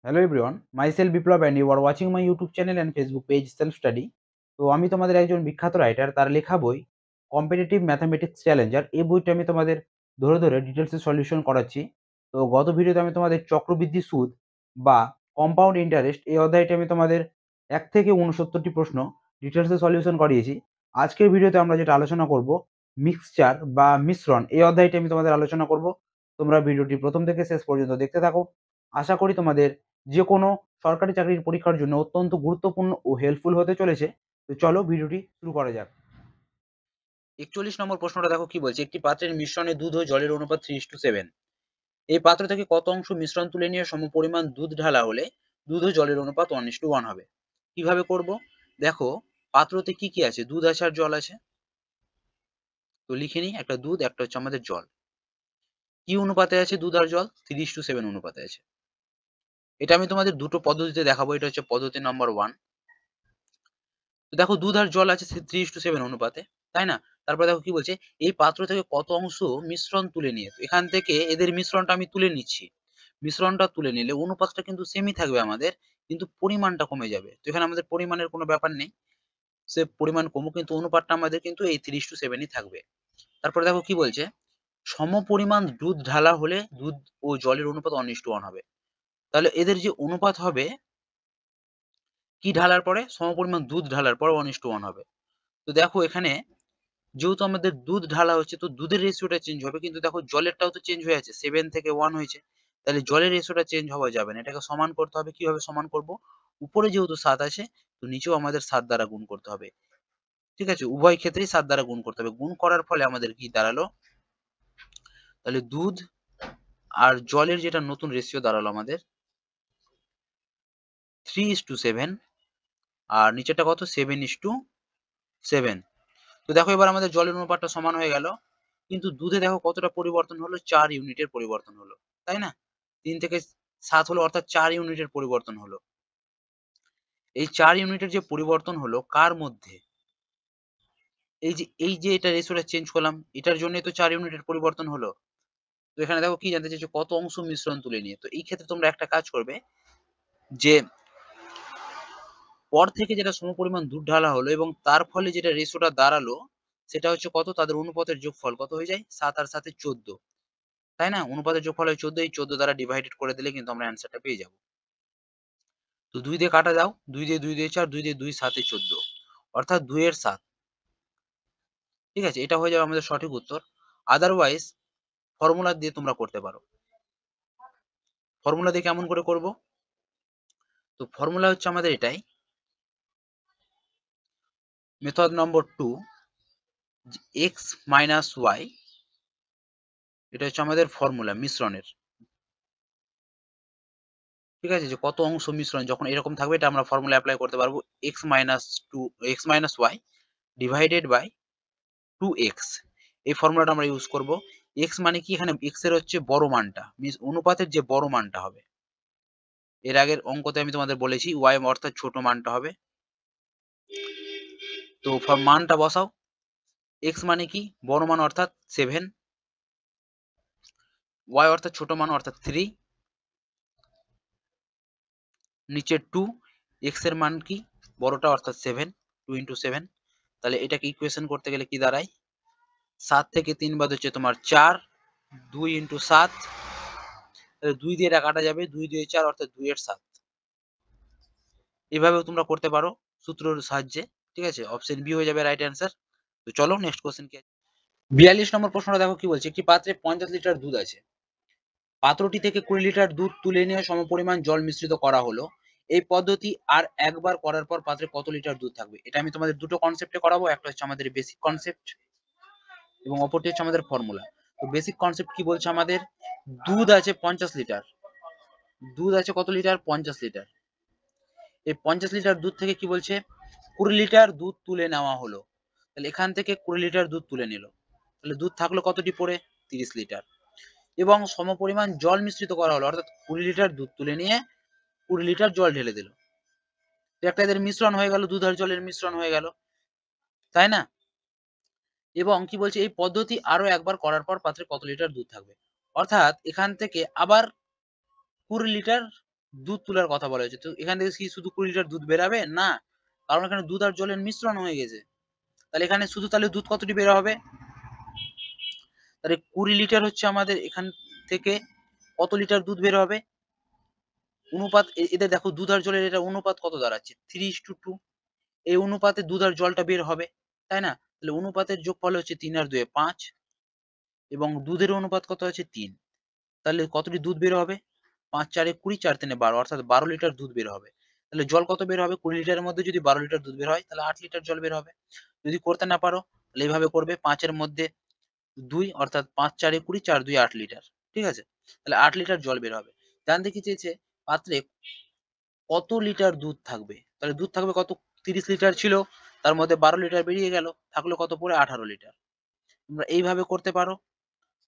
Hello everyone, myself Biplab and you are watching my YouTube channel and Facebook page self study. তো আমি তোমাদের একজন বিখ্যাত রাইটার, তার লেখা বই কম্পিটিটিভ ম্যাথামেটিক্স চ্যালেঞ্জার, এই বইটা আমি তোমাদের ধরে ধরে ডিটেলসে সলিউশন করাচ্ছি। তো গত ভিডিওতে আমি তোমাদের চক্রবৃদ্ধি সুদ বা কম্পাউন্ড ইন্টারেস্ট এই অধ্যায়টি আমি তোমাদের 1 থেকে 69টি প্রশ্ন ডিটেলসে সলিউশন করিয়েছি। আজকের ভিডিওতে আমরা যেটা আলোচনা করব মিক্সচার বা মিশ্রণ, এই অধ্যায়টি আমি তোমাদের আলোচনা করব। তোমরা ভিডিওটি প্রথম থেকে শেষ পর্যন্ত দেখতে থাকো। আশা করি তোমাদের যে কোনো সরকারি চাকরির পরীক্ষার জন্য অত্যন্ত গুরুত্বপূর্ণ ও হেল্পফুল হতে চলেছে। তো চলো ভিডিওটি শুরু করা যাক। 41 নম্বর প্রশ্নটা দেখো কি বলছে, একটি পাত্রের মিশ্রণে দুধ ও জলের অনুপাত 3:7। এই পাত্র থেকে কত অংশ মিশ্রণ তুলে নিয়ে সমপরিমাণ দুধ ঢালা হলে দুধ ও জলের অনুপাত 1:1 হবে। কিভাবে করব? দেখো পাত্রতে কি কি আছে, দুধ আছে আর জল আছে। তো লিখে নিই, একটা দুধ, একটা হচ্ছে আমাদের জল। কি অনুপাতে আছে দুধ আর জল? 3:7 অনুপাতে আছে। এটা আমি তোমাদের দুটো পদ্ধতিতে দেখাবো। এটা হচ্ছে পদ্ধতি নাম্বার 1। তো দেখো দুধ আর জল আছে 3:7 অনুপাতে, তাই না? তারপরে দেখো কি বলছে, এই পাত্র থেকে কত অংশ মিশ্রণ তুলে নিয়ে, তো এখান থেকে এদের মিশ্রণটা আমি তুলে নিচ্ছি। মিশ্রণটা তুলে নিলে অনুপাতটা কিন্তু সেমই থাকবে আমাদের, কিন্তু পরিমাণটা কমে যাবে। তো এখানে আমাদের পরিমাণের কোনো ব্যাপার নেই, সে পরিমাণ কমুক কিন্তু অনুপাতটা আমাদের কিন্তু এই 3:7ই থাকবে। তারপরে দেখো কি বলছে, সমপরিমাণ দুধ ঢালা হলে দুধ ও জলের অনুপাত 1:1 হবে। তাহলে এদের যে অনুপাত হবে, কি ঢালার পরে? সমপরিমাণ দুধ ঢালার পর 1:1 হবে। তো দেখো এখানে যেহেতু আমাদের দুধ ঢালা হচ্ছে, তো দুধের রেশিওটা চেঞ্জ হবে, কিন্তু দেখো জলেরটাও তো চেঞ্জ হয়ে আছে, 7 থেকে 1 হয়েছে। তাহলে জলের রেশিওটা চেঞ্জ হওয়া যাবে না, এটাকে সমান করতে হবে। কিভাবে সমান করব? উপরে যেহেতু 7 আছে, তো নিচেও আমাদের 7 দ্বারা গুণ করতে হবে। ঠিক আছে, উভয় ক্ষেত্রেই 7 দ্বারা গুণ করতে হবে। গুণ করার ফলে আমাদের কি দাঁড়ালো? তাহলে দুধ আর জলের যেটা নতুন রেশিও দাঁড়ালো আমাদের 3:7, আর নিচেটা কত? 7:7। তো দেখো এবার আমাদের জলের অনুপাতটা সমান হয়ে গেল, কিন্তু দুধে দেখো কতটা পরিবর্তন হলো, 4 ইউনিটের পরিবর্তন হলো, তাই না? 3 থেকে 7 হলো, অর্থাৎ 4 ইউনিটের পরিবর্তন হলো। এই 4 ইউনিটের যে পরিবর্তন হলো কার মধ্যে? এই যে এটা রেশিওটা চেঞ্জ করলাম, এটার জন্যই তো 4 ইউনিটের পরিবর্তন হলো। তো এখানে দেখো কি জানতে চাইছো, কত অংশ মিশ্রণ তুলে নিয়ে। তো এই ক্ষেত্রে তোমরা একটা কাজ করবে, যে পর থেকে যেটা সমপরিমাণ দুধ ঢালা হলো এবং তার ফলে যেটা রেশিওটা দাঁড়ালো, সেটা হচ্ছে কত? তাদের অনুপাতের যোগফল কত হয়ে যায়? 7 আর 7 14, তাই না? অনুপাতের যোগফল হয় 14, এই 14 দ্বারা ডিভাইডেড করে দিলে কিন্তু আমরা অ্যান্সারটা পেয়ে যাব। তো 2 দিয়ে কাটা দাও, 2 দিয়ে 2 দিয়ে 4, 2 দিয়ে 2 7 এ 14, অর্থাৎ 2 এর 7। ঠিক আছে, এটা হয়ে যাবে আমাদের সঠিক উত্তর। আদারওয়াইজ ফর্মুলা দিয়ে তোমরা করতে পারো। ফর্মুলা দিয়ে কেমন করে করব? তো ফর্মুলা হচ্ছে আমাদের এটাই, method number 2, x minus y, এটা হচ্ছে আমাদের ফর্মুলা মিশ্রণের। ঠিক আছে, যে কত অংশ মিশ্রণ যখন এরকম থাকবে, এটা আমরা ফর্মুলা অ্যাপ্লাই করতে পারবো। x minus y divided by 2x, এই ফর্মুলাটা আমরা ইউজ করব। x মানে কি? এখানে x এর হচ্ছে বড় মানটা, মিনস অনুপাতের যে বড় মানটা হবে। এর আগের অঙ্কতে আমি তোমাদের বলেছি y অর্থাৎ ছোট মানটা হবে। তো মানটা বসাও। x মানে কি? বড় মান অর্থাৎ 7, y অর্থাৎ ছোট মান অর্থাৎ 3, নিচে 2, x এর মান কি? বড়টা অর্থাৎ 7, 2 into 7। তাহলে এটাকে ইকুয়েশন করতে গেলে কি দাঁড়ায়? 7 থেকে 3 বাদ হচ্ছে তোমার 4, 2 into 7, তাহলে 2 দিয়ে এটা কাটা যাবে, 2 দিয়ে 4 অর্থাৎ 2 এর 7। এভাবেও তোমরা করতে পারো সূত্রের সাহায্যে। ঠিক আছে, অপশন বি হয়ে যাবে রাইট অ্যান্সার। তো চলো নেক্সট কোশ্চেন কি আছে। 42 নম্বর প্রশ্নটা দেখো কি বলছে, একটি পাত্রে 50 লিটার দুধ আছে। পাত্রটি থেকে 20 লিটার দুধ তুলে নিয়ে সমপরিমাণ জল মিশ্রিত করা হলো। এই পদ্ধতি আর একবার করার পর পাত্রে কত লিটার দুধ থাকবে? এটা আমি তোমাদের দুটো কনসেপ্টে করাবো, একটা হচ্ছে আমাদের বেসিক কনসেপ্ট এবং অপরটি হচ্ছে আমাদের ফর্মুলা। তো বেসিক কনসেপ্ট কি বলছে আমাদের, দুধ আছে 50 লিটার, দুধ আছে কত লিটার? 50 লিটার। এই 50 লিটার দুধ থেকে কি বলছে, 20 লিটার দুধ তুলে নেওয়া হলো। তাহলে এখান থেকে 20 লিটার দুধ তুলে নিল, তাহলে দুধ থাকলো কতটি পড়ে? 30 লিটার। এবং সমপরিমাণ জল মিশ্রিত করা হলো, অর্থাৎ 20 লিটার দুধ তুলে নিয়ে 20 লিটার জল ঢেলে দিল। তো একটা এদের মিশ্রণ হয়ে গেল, দুধ আর জলের মিশ্রণ হয়ে গেল, তাই না? এবং কি বলছে, এই পদ্ধতি আরো একবার করার পর পাত্রে কত লিটার দুধ থাকবে? অর্থাৎ এখান থেকে আবার 20 লিটার দুধ তোলার কথা বলা হয়েছে। তো এখান থেকে কি শুধু 20 লিটার দুধ বেরাবে? না, কারণ এখানে দুধ আর জলের মিশ্রণ হয়ে গেছে। তাহলে এখানে শুধু তাহলে দুধ কতটি বের হবে? তাহলে 20 লিটার হচ্ছে আমাদের এখান থেকে কত লিটার দুধ বের হবে? অনুপাত এদের দেখো দুধ আর জলের এটা অনুপাত কত দাঁড়াচ্ছে? 3:2। এই অনুপাতে দুধ আর জলটা বের হবে, তাই না? তাহলে অনুপাতের যোগফল হচ্ছে 3 আর 2 এ 5 এবং দুধের অনুপাত কত আছে? 3। তাহলে কতটি দুধ বের হবে? 5 4 এ 20, 4 3 এ 12, অর্থাৎ 12 লিটার দুধ বের হবে। তাহলে জল কত বের হবে? 20 লিটারের মধ্যে যদি 12 লিটার দুধ বের হয় তাহলে 8 লিটার জল বের হবে। যদি করতে না পারো তাহলে এইভাবে করবে, 5 এর মধ্যে 2 অর্থাৎ 5 4 এ 20, 4 2 8 লিটার। ঠিক আছে? তাহলে 8 লিটার জল বের হবে। জানতে কি চেয়েছে? পাত্রে কত লিটার দুধ থাকবে? তাহলে দুধ থাকবে কত? 30 লিটার ছিল, তার মধ্যে 12 লিটার বেরিয়ে গেল, থাকলো কত পড়ে? 18 লিটার। তোমরা এইভাবে করতে পারো।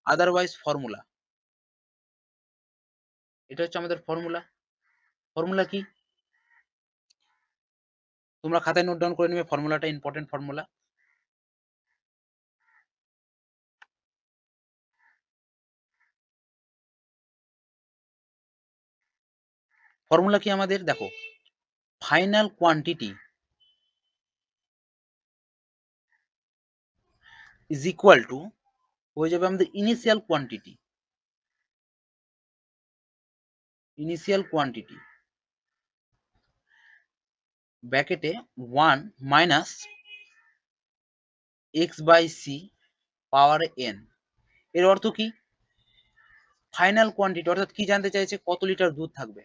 আদারওয়াইজ ফর্মুলা, এটা হচ্ছে আমাদের ফর্মুলা। ফর্মুলা কি? তোমরা খাতায় নোট ডাউন করে নেবে, ফর্মুলাটা ইম্পর্টেন্ট ফর্মুলা। ফর্মুলা কি আমাদের? দেখো, final quantity is equal to হয়ে যাবে আমাদের ইনিশিয়াল কোয়ান্টিটি। ইনিশিয়াল কোয়ান্টিটি ব্র্যাকেটে 1 minus x by C power N. এর অর্থ কি? ফাইনাল কোয়ান্টিটি অর্থাৎ কি জানতে চাইছে? কত লিটার দুধ থাকবে।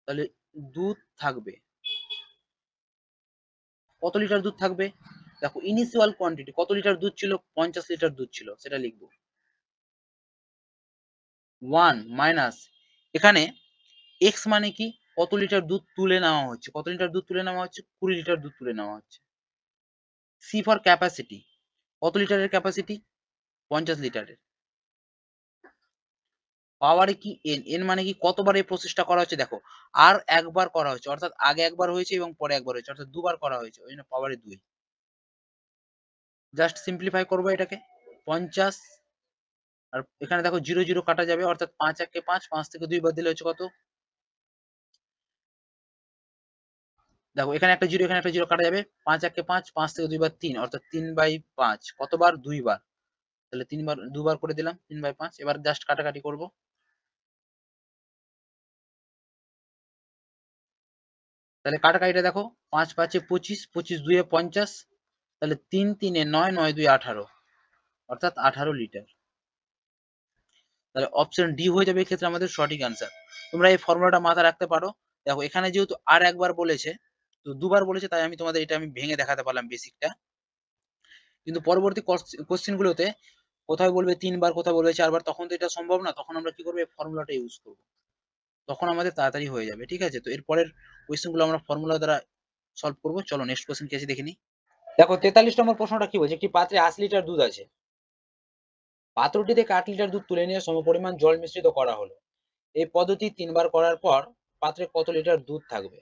তাহলে দুধ থাকবে, কত লিটার দুধ থাকবে? দেখো ইনিশিয়াল কোয়ান্টিটি কত লিটার দুধ ছিল? 50 লিটার দুধ ছিল, সেটা লিখবো 1 মাইনাস, এখানে এক্স মানে কি? কত লিটার দুধ তুলে নেওয়া হচ্ছে? কত লিটার দুধ তুলে নেওয়া হচ্ছে? 20 লিটার দুধ তুলে নেওয়া হচ্ছে। সি ফর ক্যাপাসিটি, কত লিটারের ক্যাপাসিটি? 50 লিটারের। পাওয়ারে কি এন, এন মানে কি? কতবার এই প্রসেসটা করা হচ্ছে? দেখো আর একবার করা হচ্ছে, অর্থাৎ আগে একবার হয়েছে এবং পরে একবার হয়েছে, অর্থাৎ দুবার করা হয়েছে, ওই জন্য পাওয়ারে 2। জাস্ট সিম্পলিফাই করবো এটাকে। 50 আর এখানে দেখো 0 0 কাটা যাবে, অর্থাৎ 5 1 5, 5 থেকে 2 বাদ দিলে হচ্ছে কত? দেখো এখানে একটা 0 এখানে একটা 0 কাটা যাবে, 5 1 5, 5 থেকে 2 বার 3, অর্থাৎ 3/5। কতবার? 2 বার। তাহলে 3 বার 2 বার করে দিলাম 3/5। এবার জাস্ট কাটাকাটি করব। তাহলে কাটাকাটিটা দেখো, 5 5 এ 25, 25 2 এ 50, তাহলে 3 3 এ 9, 9 2 এ 18, অর্থাৎ 18 লিটার। তাহলে অপশন ডি হয়ে যাবে এক্ষেত্রে আমাদের সঠিক অ্যান্সার। তোমরা এই ফর্মুলাটা মাথায় রাখতে পারো। দেখো এখানে যেহেতু আর একবার বলেছে, তো দুবার বলেছে, তাই আমি তোমাদের এটা আমি ভেঙে দেখাতে পারলাম বেসিকটা। কিন্তু পরবর্তী কোশ্চেন গুলোতে কোথায় বলবে 3 বার, কোথায় বলবে 4 বার, তখন তো এটা সম্ভব না। তখন আমরা কি করবো? এই ফর্মুলাটা ইউজ করবো, তখন আমাদের তাড়াতাড়ি হয়ে যাবে। ঠিক আছে? তো এরপরের কোশ্চেন গুলো আমরা ফর্মুলা দ্বারা সলভ করবো। চলো নেক্সট কোশ্চেন কি আছে দেখে নিই। দেখো 43 নম্বর প্রশ্নটা কি বলছে? একটি পাত্রে 80 লিটার দুধ আছে, পাত্রটি থেকে 8 লিটার দুধ তুলে নিয়ে সমপরিমাণ জল মিশ্রিত করা হলো। এই পদ্ধতি 3 বার করার পর পাত্রে কত লিটার দুধ থাকবে?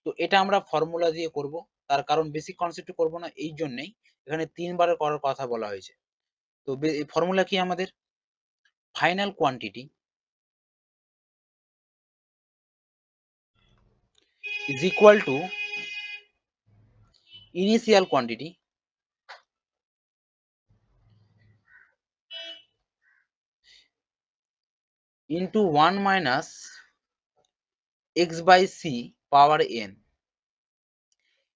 তো এটা আমরা ফর্মুলা দিয়ে করব, তার কারণ বেসিক কনসেপ্ট করব না, এই জন্যই এখানে 3 বার করার কথা বলা হয়েছে। তো ফর্মুলা কি আমাদের? Final quantity is equal to initial quantity into 1 minus x by c power n।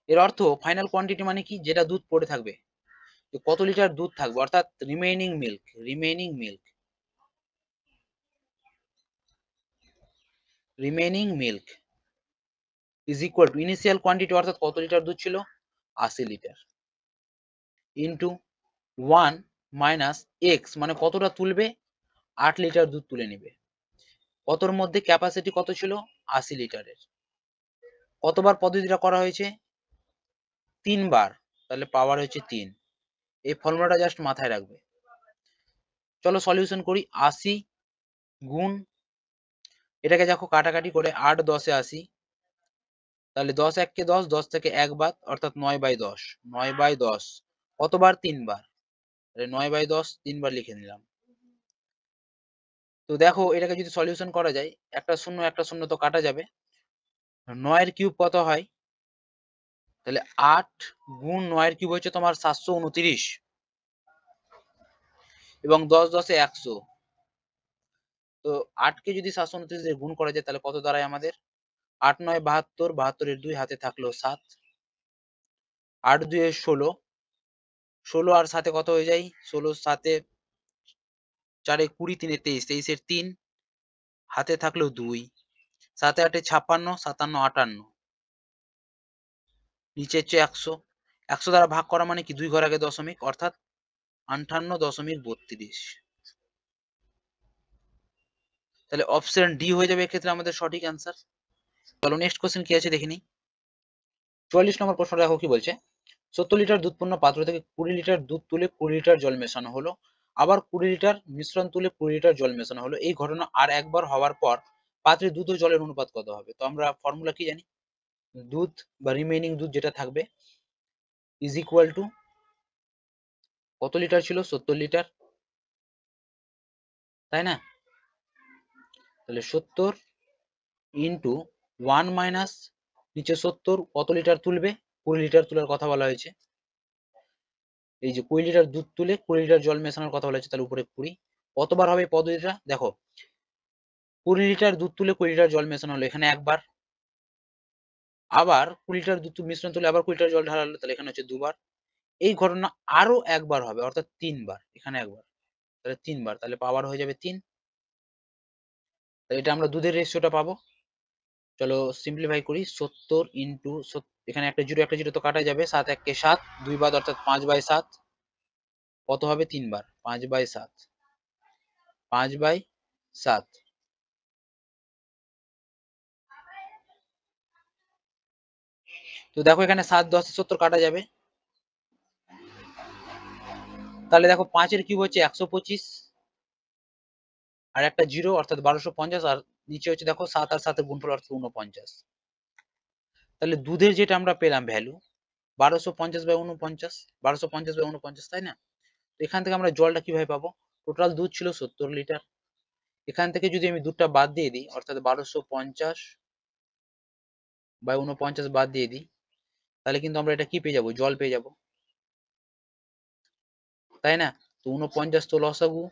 এর অর্থ ফাইনাল কোয়ান্টিটি মানে কি? যেটা দুধ পড়ে থাকবে, কত লিটার দুধ থাকবে, অর্থাৎ remaining milk. Remaining milk is equal two initial quantity, অর্থাৎ কত লিটার দুধ ছিল? 80 লিটার, ইন্টু 1 মাইনাস এক্স মানে কতটা তুলবে? 8 লিটার দুধ তুলে নেবে। কতর মধ্যে? ক্যাপাসিটি কত ছিল? 80 লিটারের। কতবার পদ্ধতিটা করা হয়েছে? 3 বার, তাহলে পাওয়ার হচ্ছে 3। এই ফর্মুলাটা জাস্ট মাথায় রাখবে। চলো সলিউশন করি। 80 গুণ, এটাকে দেখো কাটাকাটি করে 8 10 এ 80, তাহলে 10 1 কে 10, 10 থেকে 1 বাদ, অর্থাৎ 9/10। 9/10 কতবার? 3 বার। তাহলে 9/10 3 বার লিখে নিলাম। তো দেখো এটাকে যদি সলিউশন করা যায়, একটা শূন্য তো কাটা যাবে। 9 এর কিউব কত হয়? তাহলে 8 গুণ 9 এর কিউব হচ্ছে তোমার 729 এবং 10 10 এ 100। তো 8 কে যদি 729 দিয়ে গুণ করা যায় তাহলে কত দাঁড়ায় আমাদের? 8 9 72, 72 এর 2 হাতে থাকলো 7, 8 2 এ 16, 16 আর 7 কত হয়ে যায়? 16 7 এ 4 এ 20, 3 এ 23, 23 এর 3 হাতে থাকলো 2, 7 8 এ 56, 57 58, নিচে হচ্ছে 100, 100 দ্বারা ভাগ করা মানে কি 2 ঘর আগে দশমিক, অর্থাৎ 58.32। তাহলে অপশন ডি হয়ে যাবে এক্ষেত্রে আমাদের সঠিক অ্যান্সার। চলো নেক্সট কোশ্চেন কি আছে দেখে নিই। 44 নম্বর প্রশ্ন দেখো কি বলছে। 70 লিটার দুধপূর্ণ পাত্র থেকে 20 লিটার দুধ তুলে 20 লিটার জল মেশানো হলো, আবার 20 লিটার মিশ্রণ তুলে 20 লিটার জল মেশানো হলো। এই ঘটনা আর একবার হওয়ার পর পাত্রে দুধ ও জলের অনুপাত কত হবে? তো আমরা ফর্মুলা কি জানি? দুধ বা রিমেইনিং দুধ যেটা থাকবে ইজ ইকুয়াল টু কত লিটার ছিল? 70 লিটার, তাই না? তাহলে 70 ইন্টু 1 মাইনাস নিচে 70 কত লিটার তুলবে? 20 লিটার তোলার কথা বলা হয়েছে। এই যে 20 লিটার দুধ তুলে 20 লিটার জল মেশানোর কথা বলা হয়েছে, তাহলে উপরে 20। কতবার হবে এই পদ্ধতিটা? দেখো 20 লিটার দুধ তুলে 20 লিটার জল মেশানো হলো, এখানে একবার। আবার 20 লিটার দুধ মিশ্রণ তুলে আবার 20 লিটার জল ঢালা হলো, তাহলে এখানে হচ্ছে দুবার। এই ঘটনা আরো একবার হবে, অর্থাৎ 3 বার। এখানে একবার, তাহলে 3 বার, তাহলে পাওয়ার হয়ে যাবে 3। তাহলে এটা আমরা দুধের রেশিওটা পাবো। চলো সিম্পলিফাই করি। 70 ইন্টু, এখানে একটা জিরো তো কাটা যাবে, 7 1 কে 7, 2 বাদ অর্থাৎ 5/7, কত হবে? 3 বার, 5/7, 5/7। তো দেখো এখানে 7 10 70 কাটা যাবে, তাহলে দেখো 5 এর কিউব হচ্ছে 125, আর একটা জিরো অর্থাৎ 1250, আর নিচে হচ্ছে দেখো 7 আর 7 এর গুণফল অর্থাৎ 49। তাহলে দুধের যেটা আমরা পেলাম ভ্যালু 1250/49, 1250/49, তাই না? তো এখান থেকে আমরা জলটা কিভাবে পাবো? টোটাল দুধ ছিল 70 লিটার, এখান থেকে যদি আমি দুধটা বাদ দিয়ে দিই, অর্থাৎ 1250/49 বাদ দিয়ে দিই, তাহলে কিন্তু আমরা এটা কি পেয়ে যাবো? জল পেয়ে যাবো, তাই না? তো 49 তো লসাগু,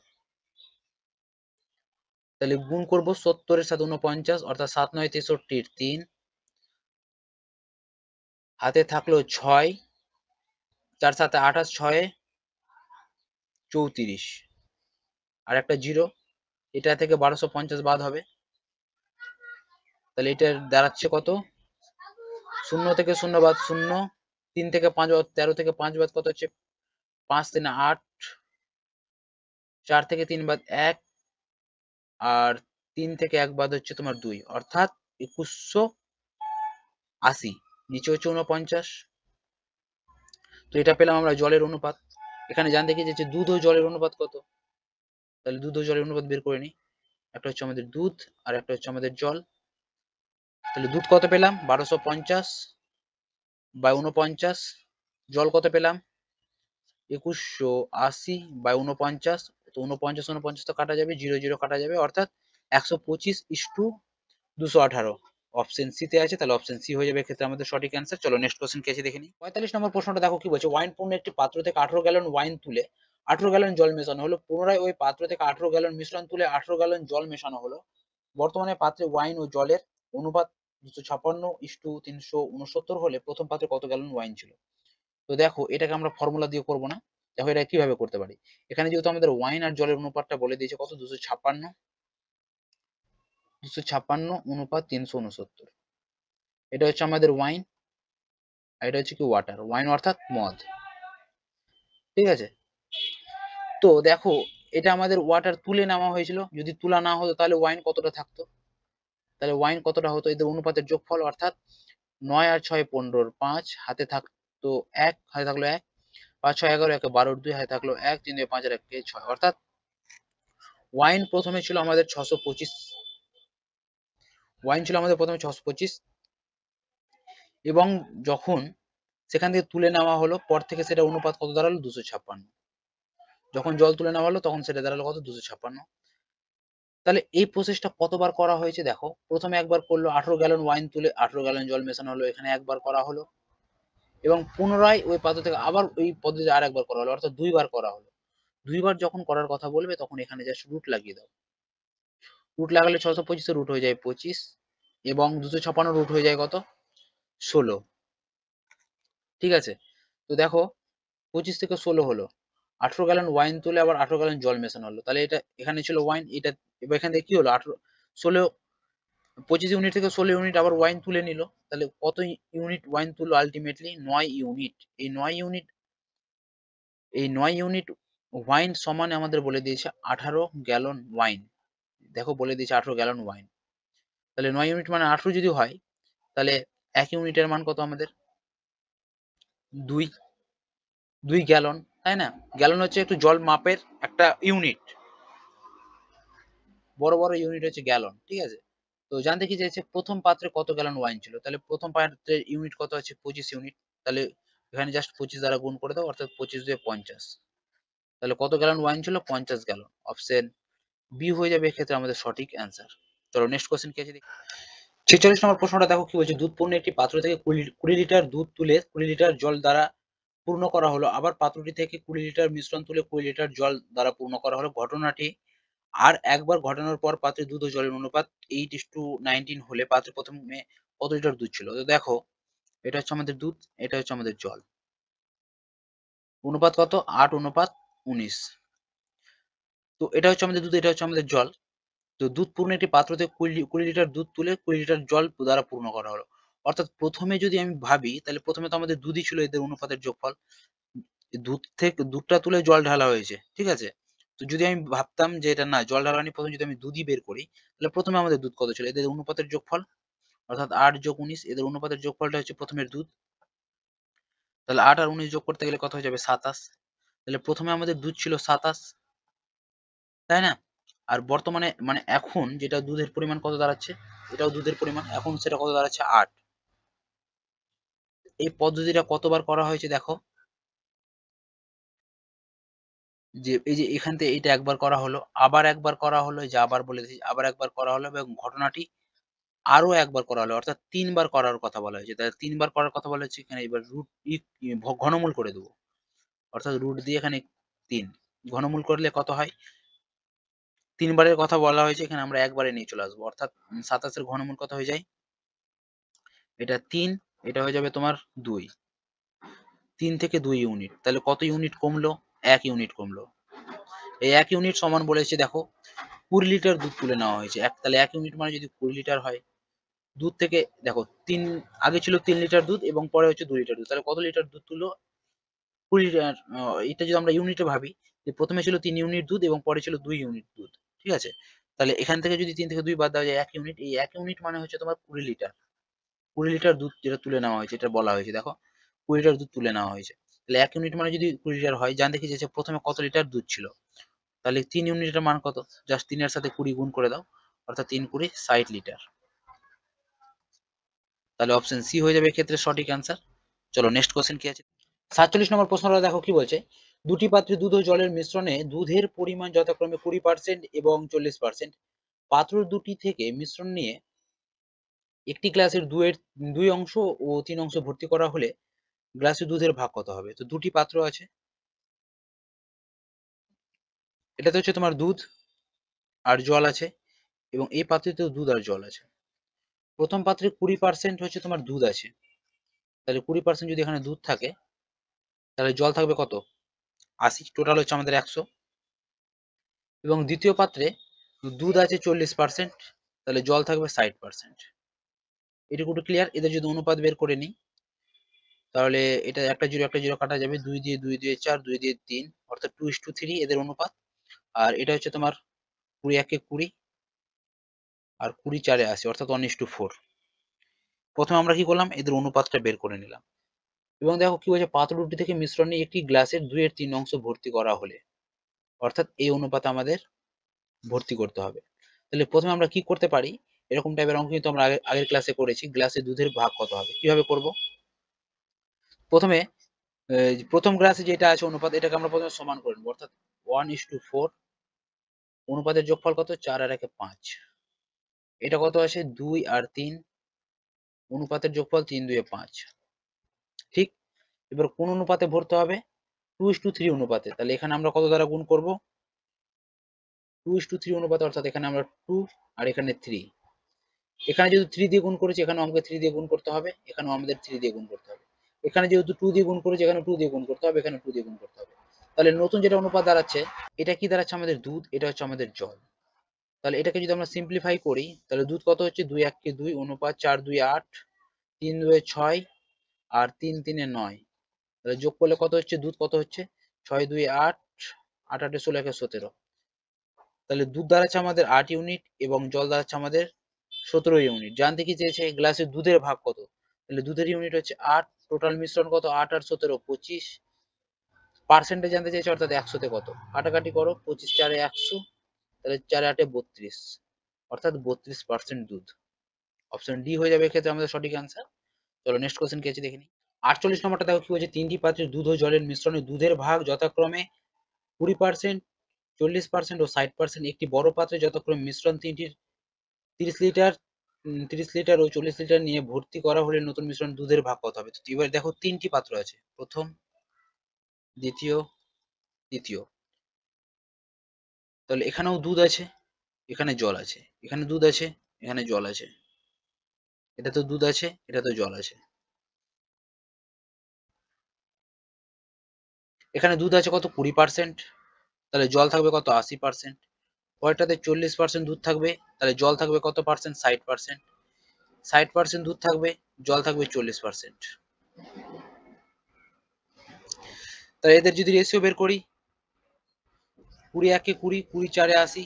তাহলে গুণ করব 70 এর সাথে 49, অর্থাৎ 7 9 63 3, হাতে থাকলো 6, 4 7 28, 6 34, আর একটা জিরো, এটা থেকে 1250 বাদ হবে, তাহলে এটা দাঁড়াচ্ছে কত? 0 থেকে 0 বাদ 0, 3 থেকে 5 বাদ 13, থেকে 5 বাদ কত হচ্ছে? 5 3 8, 4 থেকে 3 বাদ 1, আর 3 থেকে 1 বাদ হচ্ছে তোমার 2, অর্থাৎ 2180। নিচে হচ্ছে 49। তো এটা পেলাম আমরা জলের অনুপাত। এখানে জানতে কি যে দুধ ও জলের অনুপাত কত? তাহলে দুধ ও জলের অনুপাত বের করে নিই। একটা হচ্ছে আমাদের দুধ আর একটা হচ্ছে আমাদের জল। তাহলে দুধ কত পেলাম? 1250/49। জল কত পেলাম? 2180/49। তো 49 49 তো কাটা যাবে, 0 0 কাটা যাবে, অর্থাৎ 125:218 অপশন সি তে আছে। তাহলে অপশন সি হয়ে যাবে এক্ষেত্রে আমাদের সঠিক অ্যান্সার। চলো নেক্সট কোশ্চেন কি আছে দেখে নিই। 45 নম্বর প্রশ্নটা দেখো কি বলছে। ওয়াইন পূর্ণ একটি পাত্র থেকে 18 গ্যালন ওয়াইন তুলে 18 গ্যালন জল মেশানো হলো, পুনরায় ওই পাত্র থেকে 18 গ্যালন মিশ্রণ তুলে 18 গ্যালন জল মেশানো হলো। বর্তমানে পাত্রে ওয়াইন ও জলের অনুপাত 256:369 হলে প্রথম পাত্রে কত গ্যালন ওয়াইন ছিল? তো দেখো এটাকে আমরা ফর্মুলা দিয়ে করব না। দেখো এটা কিভাবে করতে পারি। এখানে যেহেতু আমাদের ওয়াইন আর জলের অনুপাতটা বলে দিয়েছে কত, 256:369। এটা হচ্ছে আমাদের ওয়াইন, আর এটা হচ্ছে কি ওয়াটার। ওয়াইন অর্থাৎ মদ, ঠিক আছে? তো দেখো এটা আমাদের ওয়াটার তুলে নেওয়া হয়েছিল, যদি তুলা না হতো তাহলে ওয়াইন কতটা থাকতো? তাহলে ওয়াইন কতটা হতো? এদের অনুপাতের যোগফল, অর্থাৎ 9 আর 6 15 5, হাতে থাকতো 1, হাতে থাকলো 1, 5 6 11, 1 12 2, হাতে থাকলো 1, 3 2 5 আর 1 6, অর্থাৎ ওয়াইন প্রথমে ছিল আমাদের 625। ওয়াইন ছিল আমাদের প্রথমে 625, এবং যখন সেখান থেকে তুলে নেওয়া হলো পর থেকে সেটা অনুপাত কত দাঁড়ালো? 256। যখন জল তুলে নেওয়া হলো তখন সেটা দাঁড়ালো কত? 256। তাহলে এই প্রসেসটা কতবার করা হয়েছে দেখো, প্রথমে একবার করলো 18 গ্যালন ওয়াইন তুলে 18 গ্যালন জল মেশানো হলো, এখানে একবার করা হলো, এবং পুনরায় ওই পাত্র থেকে আবার ওই পদ্ধতি আর একবার করা হলো, অর্থাৎ দুইবার করা হলো। দুইবার যখন করার কথা বলবে তখন এখানে জাস্ট রুট লাগিয়ে দাও। রুট লাগালে 625 রুট হয়ে যায় 25, এবং 256 রুট হয়ে যায় কত, 16। ঠিক আছে, তো দেখো 25 থেকে 16 হলো, 18 গ্যালন ওয়াইন তুলে আবার 18 গ্যালন জল মেশানো হলো, তাহলে এটা এখানে ছিল ওয়াইন, এটা এবার এখান থেকে কি হলো, 18 16 25 ইউনিট থেকে 16 ইউনিট আবার ওয়াইন তুলে নিল, তাহলে কত ইউনিট ওয়াইন তুললো আলটিমেটলি 9 ইউনিট। এই 9 ইউনিট ওয়াইন সমান আমাদের বলে দিয়েছে 18 গ্যালন ওয়াইন। দেখো বলে দিয়েছে 18 গ্যালন ওয়াইন, তাহলে 9 ইউনিট মানে 18 যদি হয়, তাহলে 1 ইউনিটের মান কত আমাদের, 2 2 গ্যালন, তাই না? গ্যালন হচ্ছে একটু জল মাপের একটা ইউনিট, বড় বড় ইউনিট হচ্ছে গ্যালন, ঠিক আছে? তো জানতে কি চাইছে প্রথম পাত্রে কত গ্যালন ওয়াইন ছিল, তাহলে প্রথম পাত্রের ইউনিট কত আছে, 25 ইউনিট, তাহলে এখানে জাস্ট 25 দ্বারা গুণ করে দাও, অর্থাৎ 25 দিয়ে 50, তাহলে কত গ্যালন ওয়াইন ছিল, 50 গ্যালন। অপশন বি হয়ে যাবে এক্ষেত্রে আমাদের সঠিক অ্যান্সার। চলো নেক্সট কোশ্চেন কি আছে দেখি। 46 নম্বর প্রশ্নটা দেখো কি বলছে, দুধ পূর্ণ একটি পাত্র থেকে 20 লিটার দুধ তুলে 20 লিটার জল দ্বারা পূর্ণ করা হলো, আবার পাত্রটি থেকে 20 লিটার মিশ্রণ তুলে 20 লিটার জল দ্বারা পূর্ণ করা হলো। ঘটনাটি আর একবার ঘটানোর পর পাত্রে দুধ ও জলের অনুপাত 8:19 হলে পাত্রে প্রথমে কত লিটার দুধ ছিল। তো দেখো এটা হচ্ছে আমাদের দুধ, এটা হচ্ছে আমাদের জল, অনুপাত কত, 8:19। তো এটা হচ্ছে আমাদের দুধ, এটা হচ্ছে আমাদের জল। তো দুধ পূর্ণ একটি পাত্র থেকে 20 লিটার দুধ তুলে 20 লিটার জল দ্বারা পূর্ণ করা হলো। অর্থাৎ প্রথমে যদি আমি ভাবি, তাহলে প্রথমে তো আমাদের দুধই ছিল, এদের অনুপাতের যোগফল। দুধ থেকে দুধটা তুলে জল ঢালা হয়েছে, ঠিক আছে? তো যদি আমি ভাবতাম যে এটা না জল ঢালা হয়নি, প্রথমে যদি আমি দুধই বের করি, তাহলে প্রথমে আমাদের দুধ কত ছিল, এদের অনুপাতের যোগফল, অর্থাৎ 8 যোগ 19, এদের অনুপাতের যোগফলটা হচ্ছে প্রথমের দুধ। তাহলে 8 আর 19 যোগ করতে গেলে কত হয়ে যাবে, 27। তাহলে প্রথমে আমাদের দুধ ছিল 27, তাই না? আর বর্তমানে মানে এখন যেটা দুধের পরিমাণ কত দাঁড়াচ্ছে, এটাও দুধের পরিমাণ, এখন সেটা কত দাঁড়াচ্ছে, 8। এই পদ্ধতিটা কতবার করা হয়েছে দেখো, যে এই যে এখান থেকে এটা একবার করা হলো, আবার একবার করা হলো, যে আবার বলে দিয়েছি আবার একবার করা হলো, এবং ঘটনাটি আরো একবার করা হলো, অর্থাৎ 3 বার করার কথা বলা হয়েছে। তাহলে 3 বার করার কথা বলা হয়েছে, এখানে এবার রুট ঘনমূল করে দেবো, অর্থাৎ রুট দিয়ে এখানে 3 ঘনমূল করলে কত হয়, 3 বারের কথা বলা হয়েছে, এখানে আমরা একবারে নিয়ে চলে আসবো, অর্থাৎ 27 এর ঘনমূল কত হয়ে যায়, এটা 3, এটা হয়ে যাবে তোমার 2, 3 থেকে 2 ইউনিট, তাহলে কত ইউনিট কমলো, 1 ইউনিট কমলো। এই 1 ইউনিট সমান বলেছে দেখো 20 লিটার দুধ তুলে নেওয়া হয়েছে, তাহলে 1 ইউনিট মানে যদি 20 লিটার হয়, দুধ থেকে দেখো 3 আগে ছিল 3 লিটার দুধ এবং পরে হচ্ছে 2 লিটার দুধ, তাহলে কত লিটার দুধ তুললো, 20 লিটার। এটা যদি আমরা ইউনিটে ভাবি, যে প্রথমে ছিল 3 ইউনিট দুধ এবং পরে ছিল 2 ইউনিট দুধ, ঠিক আছে? তাহলে এখান থেকে যদি 3 থেকে 2 বাদ দেওয়া যায়, 1 ইউনিট, এই 1 ইউনিট মানে হচ্ছে তোমার 20 লিটার। 20 লিটার দুধ যেটা তুলে নেওয়া হয়েছে, এটা বলা হয়েছে দেখো 20 লিটার দুধ তুলে নেওয়া হয়েছে। তাহলে 1 ইউনিট মানে যদি 20 লিটার হয়, জানতে কি চাইছে প্রথমে কত লিটার দুধ ছিল, তাহলে 3 ইউনিটের মান কত, জাস্ট 3 এর সাথে 20 গুণ করে দাও, অর্থাৎ 3 20 60 লিটার। তাহলে অপশন সি হয়ে যাবে এক্ষেত্রে সঠিক অ্যান্সার। চলো নেক্সট কোশ্চেন কি আছে। 47 নম্বর প্রশ্নটা দেখো কি বলছে, দুটি পাত্রে দুধ ও জলের মিশ্রণে দুধের পরিমাণ যথাক্রমে 20% এবং 40%। পাত্র দুটি থেকে মিশ্রণ নিয়ে একটি গ্লাসের দুই অংশ ও 3 অংশ ভর্তি করা হলে গ্লাসে দুধের ভাগ কত হবে। তো দুটি পাত্র আছে, এটাতে হচ্ছে তোমার দুধ আর জল আছে, এবং এই পাত্রেতেও দুধ আর জল আছে। প্রথম পাত্রে 20% হচ্ছে তোমার দুধ আছে, তাহলে 20% যদি এখানে দুধ থাকে, তাহলে জল থাকবে কত, 80, টোটাল হচ্ছে আমাদের 100। এবং দ্বিতীয় পাত্রে দুধ আছে 40%, তাহলে জল থাকবে 60%। এটুকু একটু ক্লিয়ার। এদের যদি অনুপাত বের করে নিই, তাহলে এটা একটা জিরো কাটা যাবে, 2 দিয়ে 2 দিয়ে 4, 2 দিয়ে 3, অর্থাৎ 2:3 এদের অনুপাত। আর এটা হচ্ছে তোমার 20 1 20 আর 20 4 80, অর্থাৎ 1:4। প্রথমে আমরা কি করলাম, এদের অনুপাতটা বের করে নিলাম, এবং দেখো কি বলছে, পাত্র দুটি থেকে মিশ্রণে একটি গ্লাসের 2/3 অংশ ভর্তি করা হলে, অর্থাৎ এই অনুপাতে আমাদের ভর্তি করতে হবে। তাহলে প্রথমে আমরা কি করতে পারি, এরকম টাইপের অঙ্ক কিন্তু আমরা আগের ক্লাসে করেছি, গ্লাসে দুধের ভাগ কত হবে, কিভাবে করব। প্রথমে প্রথম গ্লাসে যেটা আছে অনুপাত, এটাকে আমরা প্রথমে সমান করে নেবো, অর্থাৎ 1:4 অনুপাতের যোগফল কত? 4 আর 1 5। এটা কত আসে? 2 আর 3, অনুপাতের যোগফল 3 2 5। ঠিক? এবার কোন অনুপাতে ভরতে হবে? 2:3 অনুপাতে। তাহলে এখানে আমরা কত দ্বারা গুণ করব? 2:3 অনুপাতে, অর্থাৎ এখানে আমরা 2 আর এখানে 3। এখানে যেহেতু 3 দিয়ে গুণ করেছি, এখানেও আমাকে 3 দিয়ে গুণ করতে হবে, এখানেও আমাদের 3 দিয়ে গুণ করতে হবে। এখানে যেহেতু 2 দিয়ে গুণ করেছি, এখানে 2 দিয়ে গুণ করতে হবে, এখানে 2 দিয়ে গুণ করতে হবে। তাহলে নতুন যেটা অনুপাত দাঁড়াচ্ছে, এটা কি দাঁড়াচ্ছে? আমাদের দুধ, এটা হচ্ছে আমাদের জল। তাহলে এটাকে যদি আমরা সিম্পলিফাই করি, তাহলে দুধ কত হচ্ছে? 2 1 কে 2, অনুপাত 4 2 8, 3 2 6 আর 3 3 9। তাহলে যোগ করলে কত হচ্ছে? দুধ কত হচ্ছে? 6 2 8, 8 8 16 1 17। তাহলে দুধ দাঁড়াচ্ছে আমাদের 8 ইউনিট এবং জল দাঁড়াচ্ছে আমাদের 17 ইউনিট। জানতে কি চেয়েছে? গ্লাসের দুধের ভাগ কত? তাহলে দুধের ইউনিট হচ্ছে 8, টোটাল মিশ্রণ কত? 8 আর 17 25। পার্সেন্টেজ জানতে চাইছে, অর্থাৎ 100 তে কত? কাটাকাটি করো, 25 4 এ 100, তাহলে 4 8 এ 32, অর্থাৎ 32% দুধ। অপশন ডি হয়ে যাবে এক্ষেত্রে আমাদের সঠিক আনসার। চলো নেক্সট কোশ্চেন কি আছে দেখে নিই। 48 নম্বরটা দেখো কি বলছে? 3টি পাত্রে দুধ ও জলের মিশ্রণে দুধের ভাগ যথাক্রমে 20%, 40% ও 60%। একটি বড় পাত্রে যথাক্রমে মিশ্রণ 30 লিটার, 30 লিটার ও 40 লিটার নিয়ে ভর্তি করা হলে নতুন মিশ্রণ দুধের ভাগ কত হবে? তো এবার দেখো 3টি পাত্র আছে, প্রথম, দ্বিতীয়, তৃতীয়। তাহলে এখানেও দুধ আছে, এখানে জল আছে, এখানে দুধ আছে, এখানে জল আছে, এটা তো দুধ আছে, এটা তো জল আছে। এখানে দুধ আছে কত? 20%, তাহলে জল থাকবে কত? 80%। পরেরটাতে 40% দুধ থাকবে, তাহলে জল থাকবে কত পার্সেন্ট? 60%। 60% দুধ থাকবে, জল থাকবে 40%। তাহলে এদের যদি রেশিও বের করি, 20 1 20, 20 4 80,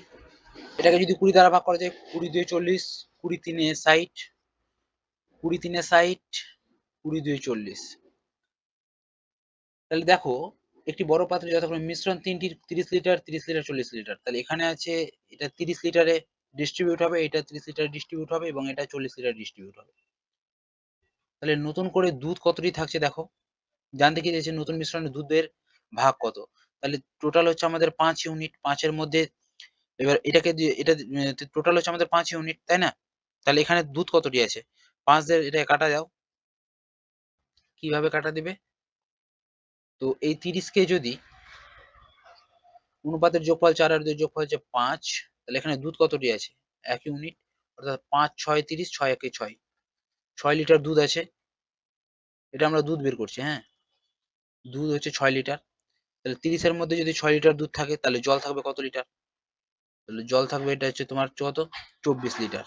এটাকে যদি 20 দ্বারা ভাগ করা যায়, 20 2 40, 20 3 60, 20 3 60, 20 2 40। তাহলে দেখো একটি বড় পাত্রে যথাক্রমে মিশ্রণ 3টি 30 লিটার, 30 লিটার, 40 লিটার। তাহলে এখানে আছে এটা 30 লিটারে ডিস্ট্রিবিউট হবে, এটা 30 লিটারে ডিস্ট্রিবিউট হবে এবং এটা 40 লিটার ডিস্ট্রিবিউট হবে। তাহলে নতুন করে দুধ কতটি থাকছে দেখো, জানতে কি চাইছে? নতুন মিশ্রণে দুধের ভাগ কত? তাহলে টোটাল হচ্ছে আমাদের 5 ইউনিট, 5 এর মধ্যে এবার এটাকে দিয়ে এটা টোটাল হচ্ছে আমাদের 5 ইউনিট, তাই না? তাহলে এখানে দুধ কতটি আছে? 5 দিয়ে এটা কাটা দাও। কিভাবে কাটা দিবে? তো এই 30 কে যদি অনুপাতের যোগফল 4 আর 2 যোগফল হচ্ছে 5, তাহলে এখানে দুধ কতটি আছে? 1 ইউনিট, অর্থাৎ 5 6 30, 6 1 6, 6 লিটার দুধ আছে। এটা আমরা দুধ বের করছি, হ্যাঁ, দুধ হচ্ছে 6 লিটার। তাহলে 30 এর মধ্যে যদি 6 লিটার দুধ থাকে, তাহলে জল থাকবে কত লিটার? তাহলে জল থাকবে, এটা হচ্ছে তোমার কত? 24 লিটার।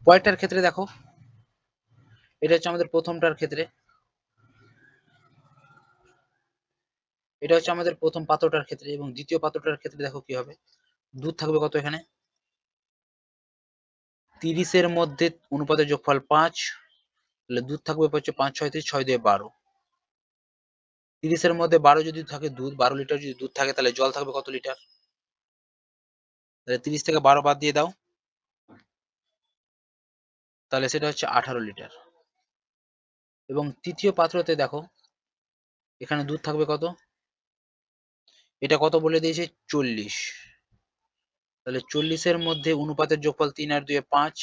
পরেরটার ক্ষেত্রে দেখো, এটা হচ্ছে আমাদের প্রথমটার ক্ষেত্রে, এটা হচ্ছে আমাদের প্রথম পাত্রটার ক্ষেত্রে, এবং দ্বিতীয় পাত্রটার ক্ষেত্রে দেখো কি হবে? দুধ থাকবে কত এখানে? 30 এর মধ্যে অনুপাতের যোগফল 5, তাহলে দুধ থাকবে হচ্ছে 5 6 30, 6 দিয়ে 12। 30 এর মধ্যে 12 যদি থাকে দুধ, 12 লিটার যদি দুধ থাকে, তাহলে জল থাকবে কত লিটার? তাহলে 30 থেকে 12 বাদ দিয়ে দাও, তাহলে সেটা হচ্ছে 18 লিটার। এবং তৃতীয় পাত্রতে দেখো, এখানে দুধ থাকবে কত? এটা কত বলে দিয়েছে? 40। তাহলে 40 এর মধ্যে অনুপাতের যোগফল 3 আর 2 5,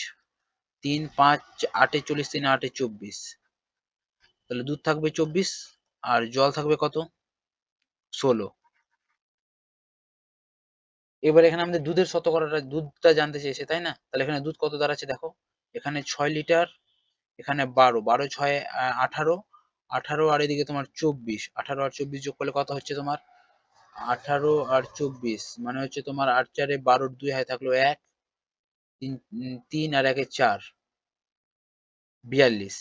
3 5 8 40, 3 8 24। তাহলে দুধ থাকবে 24 আর জল থাকবে কত? 16। এবার এখানে আমাদের দুধের শতকরাটা, দুধটা জানতে চেয়েছে, তাই না? তাহলে এখানে দুধ কত দাঁড়াচ্ছে দেখো, এখানে 6 লিটার, এখানে 12, 12 6 18, 18 আর এদিকে তোমার 24, 18 আর 24 যোগ করলে কত হচ্ছে তোমার? 18 আর 24 মানে হচ্ছে তোমার 8 4 12, 2 হাতে থাকলো 1, 3 3 আর 1 4, 42।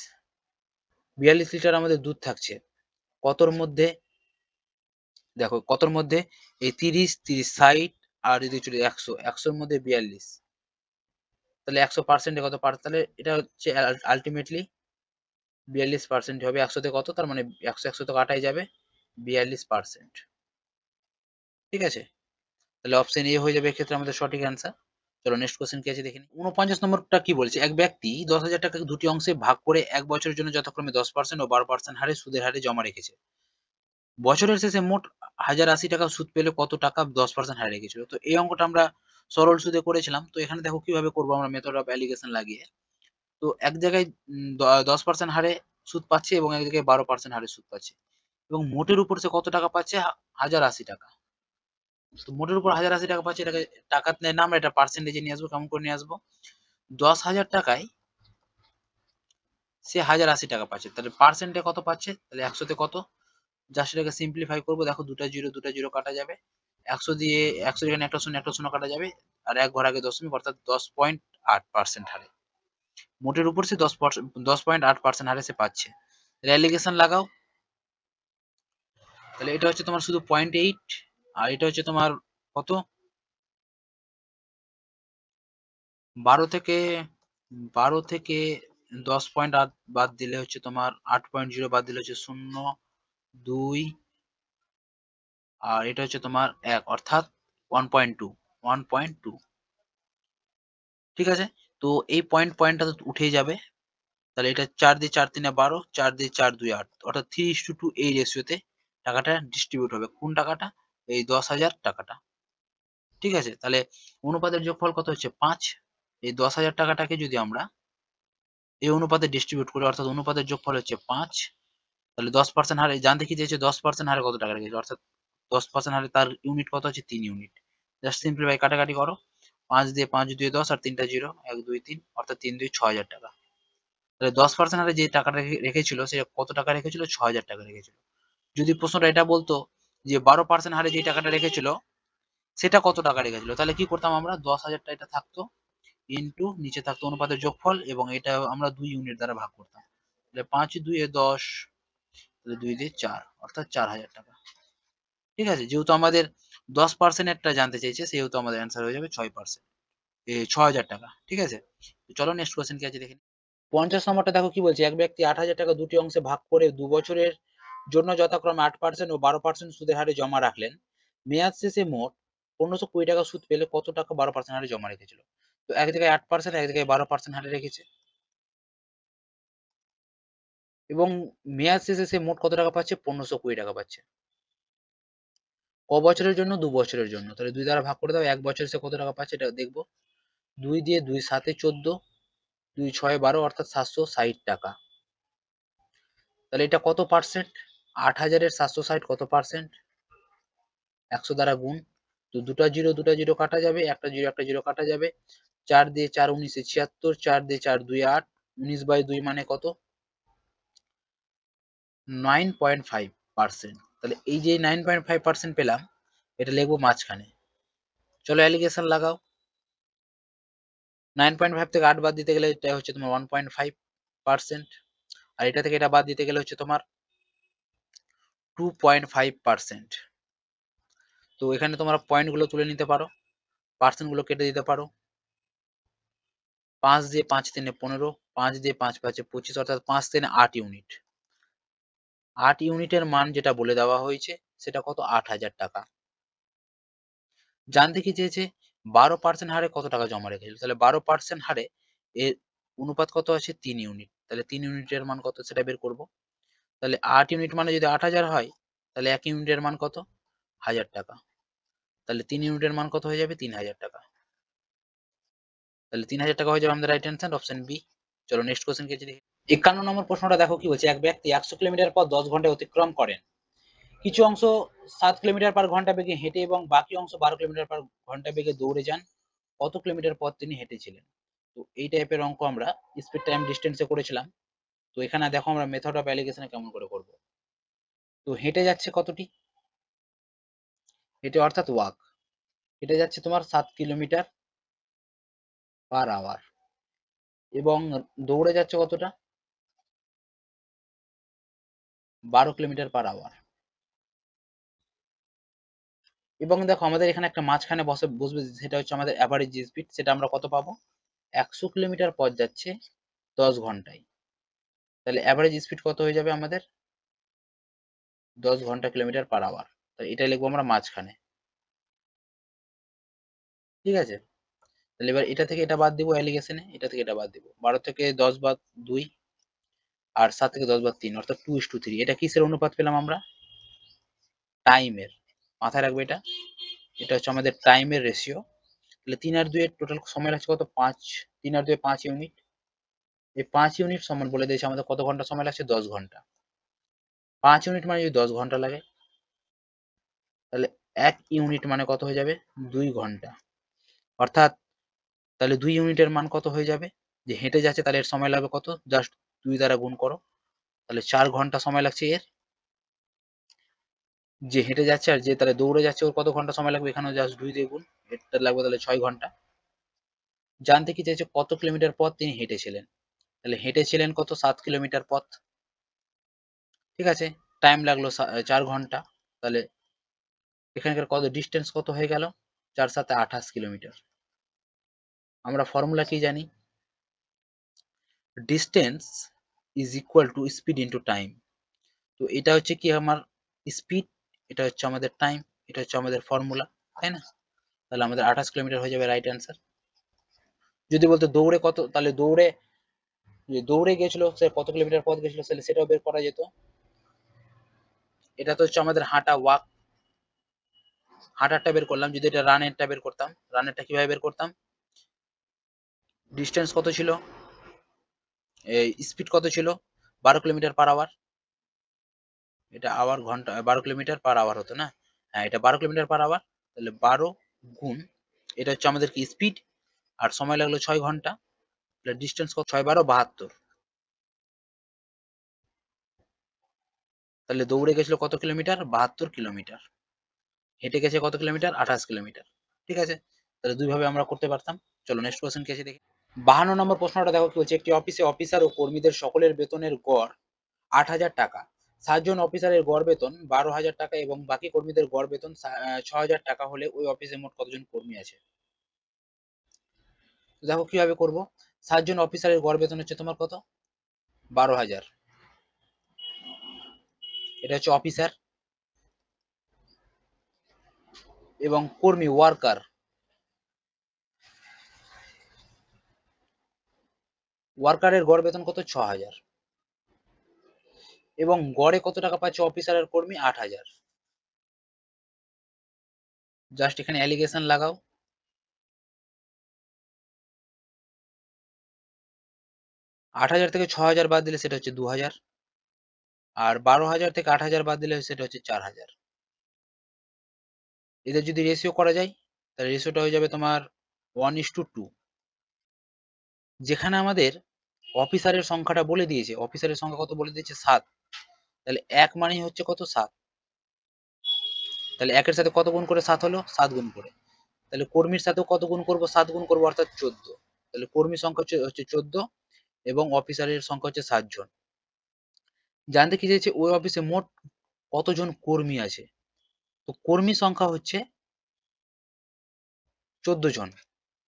42 লিটার আমাদের দুধ থাকছে কতর মধ্যে? দেখো কতর মধ্যে? এই 30 30 60 আর যদি চলে 100, 100 এর মধ্যে 42, তাহলে 100% কত পার? তাহলে এটা হচ্ছে আলটিমেটলি 42% হবে। 100 তে কত? তার মানে 100 100 তো কাটাই যাবে, 42%। ঠিক আছে, তাহলে অপশন এ হয়ে যাবে এক্ষেত্রে আমাদের সঠিক অ্যান্সার। চলো নেক্সট কোশ্চেন কি আছে দেখে নিই। 49 নম্বরটা কি বলছে? এক ব্যক্তি 10,000 টাকাকে দুটি অংশে ভাগ করে 1 বছরের জন্য যথাক্রমে 10% ও 12% হারে সুদের হারে জমা রেখেছে। বছরের শেষে মোট 1080 টাকা সুদ পেলে কত টাকা 10% হারে রেখেছিল। তো এই অঙ্কটা আমরা সরল সুদে করেছিলাম। তো এখানে দেখো কিভাবে করবো আমরা মেথড অফ অ্যালিগেশন লাগিয়ে। তো এক জায়গায় 10% হারে সুদ পাচ্ছে এবং এক জায়গায় 12% হারে সুদ পাচ্ছে। এবং মোটের উপর সে কত টাকা পাচ্ছে? 1080 টাকা। তো মোটের উপর 1080 টাকা পাচ্ছে, এটাকে টাকাতে না আমরা এটা পার্সেন্টেজে নিয়ে আসবো। কেমন করে নিয়ে আসবো? 10,000 টাকায় সে 1080 টাকা পাচ্ছে। তাহলে পার্সেন্টে কত পাচ্ছে? তাহলে 100 তে কত? জাস্ট এটাকে সিম্পলিফাই করবো। দেখো দুটা জিরো কাটা যাবে। 100 দিয়ে 100 এখানে একটা শূন্য কাটা যাবে। আর এক ঘর আগে দশমিক, অর্থাৎ 10.8% হারে। মোটের উপর সে 10.8% হারে সে পাচ্ছে। অ্যালিগেশন লাগাও। তাহলে এটা হচ্ছে তোমার শুধু 0.8, আর এটা হচ্ছে তোমার কত? 12 থেকে 10.8 বাদ দিলে হচ্ছে তোমার 8.0 বাদ দিলে হচ্ছে 0, 2, আর এটা হচ্ছে তোমার 1, অর্থাৎ 1.2। ঠিক আছে? তো এই পয়েন্টটা তো উঠেই যাবে। তাহলে এটা 4 দিয়ে 4 3 12, 4 দিয়ে 4 2 8, অর্থাৎ 3:2 এই রেশিওতে টাকাটা ডিস্ট্রিবিউট হবে। কোন টাকাটা? এই 10,000 টাকাটা। ঠিক আছে? তাহলে অনুপাতের যোগফল কত হচ্ছে? 5। এই 10,000 টাকাটাকে যদি আমরা এই অনুপাতে ডিস্ট্রিবিউট করি, অর্থাৎ অনুপাতের যোগফল হচ্ছে 5। তাহলে 10% হারে জানতে কি চেয়েছে? 10% হারে কত টাকা রেখেছে, অর্থাৎ 10% হারে তার ইউনিট কত হচ্ছে? 3 ইউনিট। জাস্ট সিম্পলিফাই কাটাকাটি করো। 5 দিয়ে 5 2 10, আর 3টা 0, 1 2 3, অর্থাৎ 3 2 6,000 টাকা। তাহলে 10% হারে যে টাকাটা রেখেছিল সে কত টাকা রেখেছিল? 6,000 টাকা রেখেছিল। যদি প্রশ্নটা এটা বলতো যে 12% হারে যে টাকাটা রেখেছিল সেটা কত টাকা রেখেছিল, তাহলে কি করতাম আমরা? 10,000টা এটা থাকতো, ইন্টু নিচে থাকতো অনুপাতের যোগফল, এবং এটা আমরা 2 ইউনিট দ্বারা ভাগ করতাম। তাহলে 5 2 10, তাহলে 2 দিয়ে 4, অর্থাৎ 4,000 টাকা। ঠিক আছে? যেহেতু আমাদের 10% এরটা জানতে চাইছে, সেহেতু আমাদের অ্যান্সার হয়ে যাবে 6%, 6,000 টাকা। ঠিক আছে? চলো নেক্সট কোয়েশ্চেন কি আছে দেখে নিই। 50 নম্বরটা দেখো কি বলছে? এক ব্যক্তি 8,000 টাকা দুটি অংশে ভাগ করে 2 বছরের জন্য যথাক্রমে 8% ও 12% সুদের হারে জমা রাখলেন। মেয়াদ শেষে মোট 1,520 টাকা সুদ পেলে কত টাকা 12% হারে জমা রেখেছিল? তো এক জায়গায় 8%, এক জায়গায় 12% হারে রেখেছে, এবং মেয়াদ শেষে সে মোট কত টাকা পাচ্ছে? 1,520 টাকা পাচ্ছে। ক বছরের জন্য? 2 বছরের জন্য। তাহলে 2 দ্বারা ভাগ করে দাও। 1 বছরে সে কত টাকা পাচ্ছে এটা দেখবো। 2 দিয়ে 2 7 14, 2 6 12, অর্থাৎ 760 টাকা। তাহলে এটা কত পার্সেন্ট? 8,000 এর 760 কত পার্সেন্ট? 100 দ্বারা গুণ। তো দুটা জিরো কাটা যাবে, একটা জিরো কাটা যাবে। 4 দিয়ে 4 19 76, 4 দিয়ে 4 2 8, 19/2 মানে কত? 9.5%। তাহলে এই যে 9.5% পেলাম, এটা লিখবো মাঝখানে। চলো অ্যালিগেশন লাগাও। 9.5 থেকে 8 বাদ দিতে গেলে এটা হচ্ছে তোমার 1.5%, আর এটা থেকে এটা বাদ দিতে গেলে হচ্ছে তোমার 2.5%। তো এখানে তোমরা পয়েন্ট গুলো তুলে নিতে পারো, পার্সেন্ট গুলো কেটে দিতে পারো। 5 দিয়ে 5 3 15, 5 দিয়ে 5 5 25, অর্থাৎ 5 3 8 ইউনিট। 8 ইউনিটের মান যেটা বলে দেওয়া হয়েছে সেটা কত? 8,000 টাকা। জানতে কি চেয়েছে? 12% হারে কত টাকা জমা রেখেছিল। তাহলে 12% হারে এর অনুপাত কত আছে? 3 ইউনিট। তাহলে 3 ইউনিটের মান কত সেটা বের করব। তাহলে 8 ইউনিট মানে যদি 8,000 হয়, তাহলে 1 ইউনিটের মান কত? 1,000 টাকা। তাহলে 3 ইউনিটের মান কত হয়ে যাবে? 3,000 টাকা। তাহলে 3,000 টাকা হয়ে যাবে আমাদের রাইট অ্যান্সার, অপশন বি। চলো নেক্সট কোশ্চেন কি আছে দেখি। 51 নম্বর প্রশ্নটা দেখো কি বলছে? এক ব্যক্তি 100 কিলোমিটার পর 10 ঘন্টায় অতিক্রম করেন। কিছু অংশ 7 কিলোমিটার পার ঘন্টা বেগে হেঁটে এবং বাকি অংশ 12 কিলোমিটার পার ঘন্টা বেগে দৌড়ে যান। কত কিলোমিটার পথ তিনি হেঁটেছিলেন? তো এই টাইপের অঙ্ক আমরা স্পিড টাইম ডিস্টেন্সে করেছিলাম। তো এখানে দেখো আমরা মেথড অফ অ্যালিগেশনে কেমন করে করব। তো হেঁটে যাচ্ছে কতটি? হেঁটে অর্থাৎ ওয়াক। হেঁটে যাচ্ছে তোমার 7 কিলোমিটার পার আওয়ার, এবং দৌড়ে যাচ্ছে কতটা? 12 কিলোমিটার পার আওয়ার। এবং দেখো আমাদের এখানে একটা মাঝখানে বসবে, সেটা হচ্ছে আমাদের অ্যাভারেজ স্পিড। সেটা আমরা কত পাবো? 100 কিলোমিটার পথ যাচ্ছে 10 ঘন্টায়। তাহলে অ্যাভারেজ স্পিড কত হয়ে যাবে আমাদের? 10 ঘন্টা কিলোমিটার পার আওয়ার। তাহলে এটা লিখবো আমরা মাঝখানে। ঠিক আছে? তাহলে এবার এটা থেকে এটা বাদ দিব অ্যালিগেশনে, এটা থেকে এটা বাদ দিব। 12 থেকে 10 বাদ 2, আর 7 থেকে 10 বাদ 3, অর্থাৎ 2:3। এটা কিসের অনুপাত পেলাম আমরা? টাইমের, মাথায় রাখবে এটা, এটা হচ্ছে আমাদের টাইমের রেশিও। তাহলে 3 আর 2 এর টোটাল সময় লাগছে কত? 5। 3 আর 2 5 ইউনিট। এই 5 ইউনিট সমান বলে দিয়েছে আমাদের কত ঘন্টা সময় লাগছে? 10 ঘন্টা। 5 ইউনিট মানে যদি 10 ঘন্টা লাগে, তাহলে 1 ইউনিট মানে কত হয়ে যাবে? 2 ঘন্টা। অর্থাৎ তাহলে 2 ইউনিটের মান কত হয়ে যাবে? যে হেঁটে যাচ্ছে তাহলে এর সময় লাগবে কত? জাস্ট 2 দ্বারা গুণ করো। তাহলে 4 ঘন্টা সময় লাগছে এর। যে হেঁটে যাচ্ছে আর যে তাহলে দৌড়ে যাচ্ছে ওর কত ঘন্টা সময় লাগবে? এখানেও জাস্ট 2 দিয়ে গুণ। এটার লাগবে তাহলে 6 ঘন্টা। জানতে কি চাইছে? কত কিলোমিটার পথ তিনি হেঁটেছিলেন। তাহলে হেঁটেছিলেন কত? 7 কিলোমিটার পথ। ঠিক আছে? টাইম লাগলো 4 ঘন্টা। তাহলে এখানকার কত ডিসটেন্স কত হয়ে গেল? 4 7 28 কিলোমিটার। আমরা ফর্মুলা কি জানি? Distance is equal two speed into time. তো এটা হচ্ছে কি আমার স্পিড, এটা হচ্ছে আমাদের টাইম, এটা হচ্ছে আমাদের ফর্মুলা, তাই না? তাহলে আমাদের 28 কিলোমিটার হয়ে যাবে রাইট অ্যান্সার। যদি বলতো দৌড়ে কত, তাহলে দৌড়ে গেছিল সে কত কিলোমিটার পথ গেছিল, তাহলে সেটাও বের করা যেত। এটা তো হচ্ছে আমাদের হাঁটারটা বের করলাম। যদি এটা রানেরটা বের করতাম, রানেরটা কিভাবে বের করতাম? ডিসটেন্স কত ছিল, স্পিড কত ছিল? 12 কিলোমিটার পার আওয়ার। এটা আওয়ার ঘন্টা, 12 কিলোমিটার পার আওয়ার হতো না? হ্যাঁ, এটা 12 কিলোমিটার পার আওয়ার। তাহলে 12 গুণ, এটা হচ্ছে আমাদের কি স্পিড, আর সময় লাগলো 6 ঘন্টা। তাহলে ডিসটেন্স কত? 6 12 72। তাহলে দৌড়ে গেছিল কত কিলোমিটার? 72 কিলোমিটার। হেঁটে গেছে কত কিলোমিটার? 28 কিলোমিটার। ঠিক আছে? তাহলে দুই ভাবে আমরা করতে পারতাম। চলো নেক্সট কোশ্চেন কি আছে দেখি। 52 নম্বর প্রশ্নটা দেখো কি বলছে। একটি অফিসে অফিসার ও কর্মীদের সকলের বেতনের গড় 8,000 টাকা। 7 জন অফিসারের গড় বেতন 12,000 টাকা এবং বাকি কর্মীদের গড় বেতন 6,000 টাকা হলে ওই অফিসে মোট কতজন কর্মী আছে? তো দেখো কিভাবে করব। 7 জন অফিসারের গড় বেতন হচ্ছে তোমার কত? 12,000। এটা হচ্ছে অফিসার। এবং কর্মী ওয়ার্কারের গড় বেতন কত? 6,000। এবং গড়ে কত টাকা পাচ্ছে অফিসার আর কর্মী? 8,000। জাস্ট এখানে অ্যালিগেশন লাগাও। 8,000 থেকে 6,000 বাদ দিলে সেটা হচ্ছে 2,000। আর 12,000 থেকে 8,000 বাদ দিলে সেটা হচ্ছে 4,000। এদের যদি রেশিও করা যায়, তাহলে রেশিওটা হয়ে যাবে তোমার 1:2। যেখানে আমাদের অফিসারের সংখ্যাটা বলে দিয়েছে, অফিসারের সংখ্যা কত বলে দিয়েছে? 7। তাহলে 1 মানেই হচ্ছে কত? 7। তাহলে 1 এর সাথে কত গুণ করে 7 হলো? 7 গুণ করে। তাহলে কর্মীর সাথেও কত গুণ করব? 7 গুণ করব, অর্থাৎ 14। তাহলে কর্মী সংখ্যা হচ্ছে 14 এবং অফিসারের সংখ্যা হচ্ছে 7 জন। জানতে কি চাইছে? ওই অফিসে মোট কতজন কর্মী আছে? তো কর্মী সংখ্যা হচ্ছে 14 জন।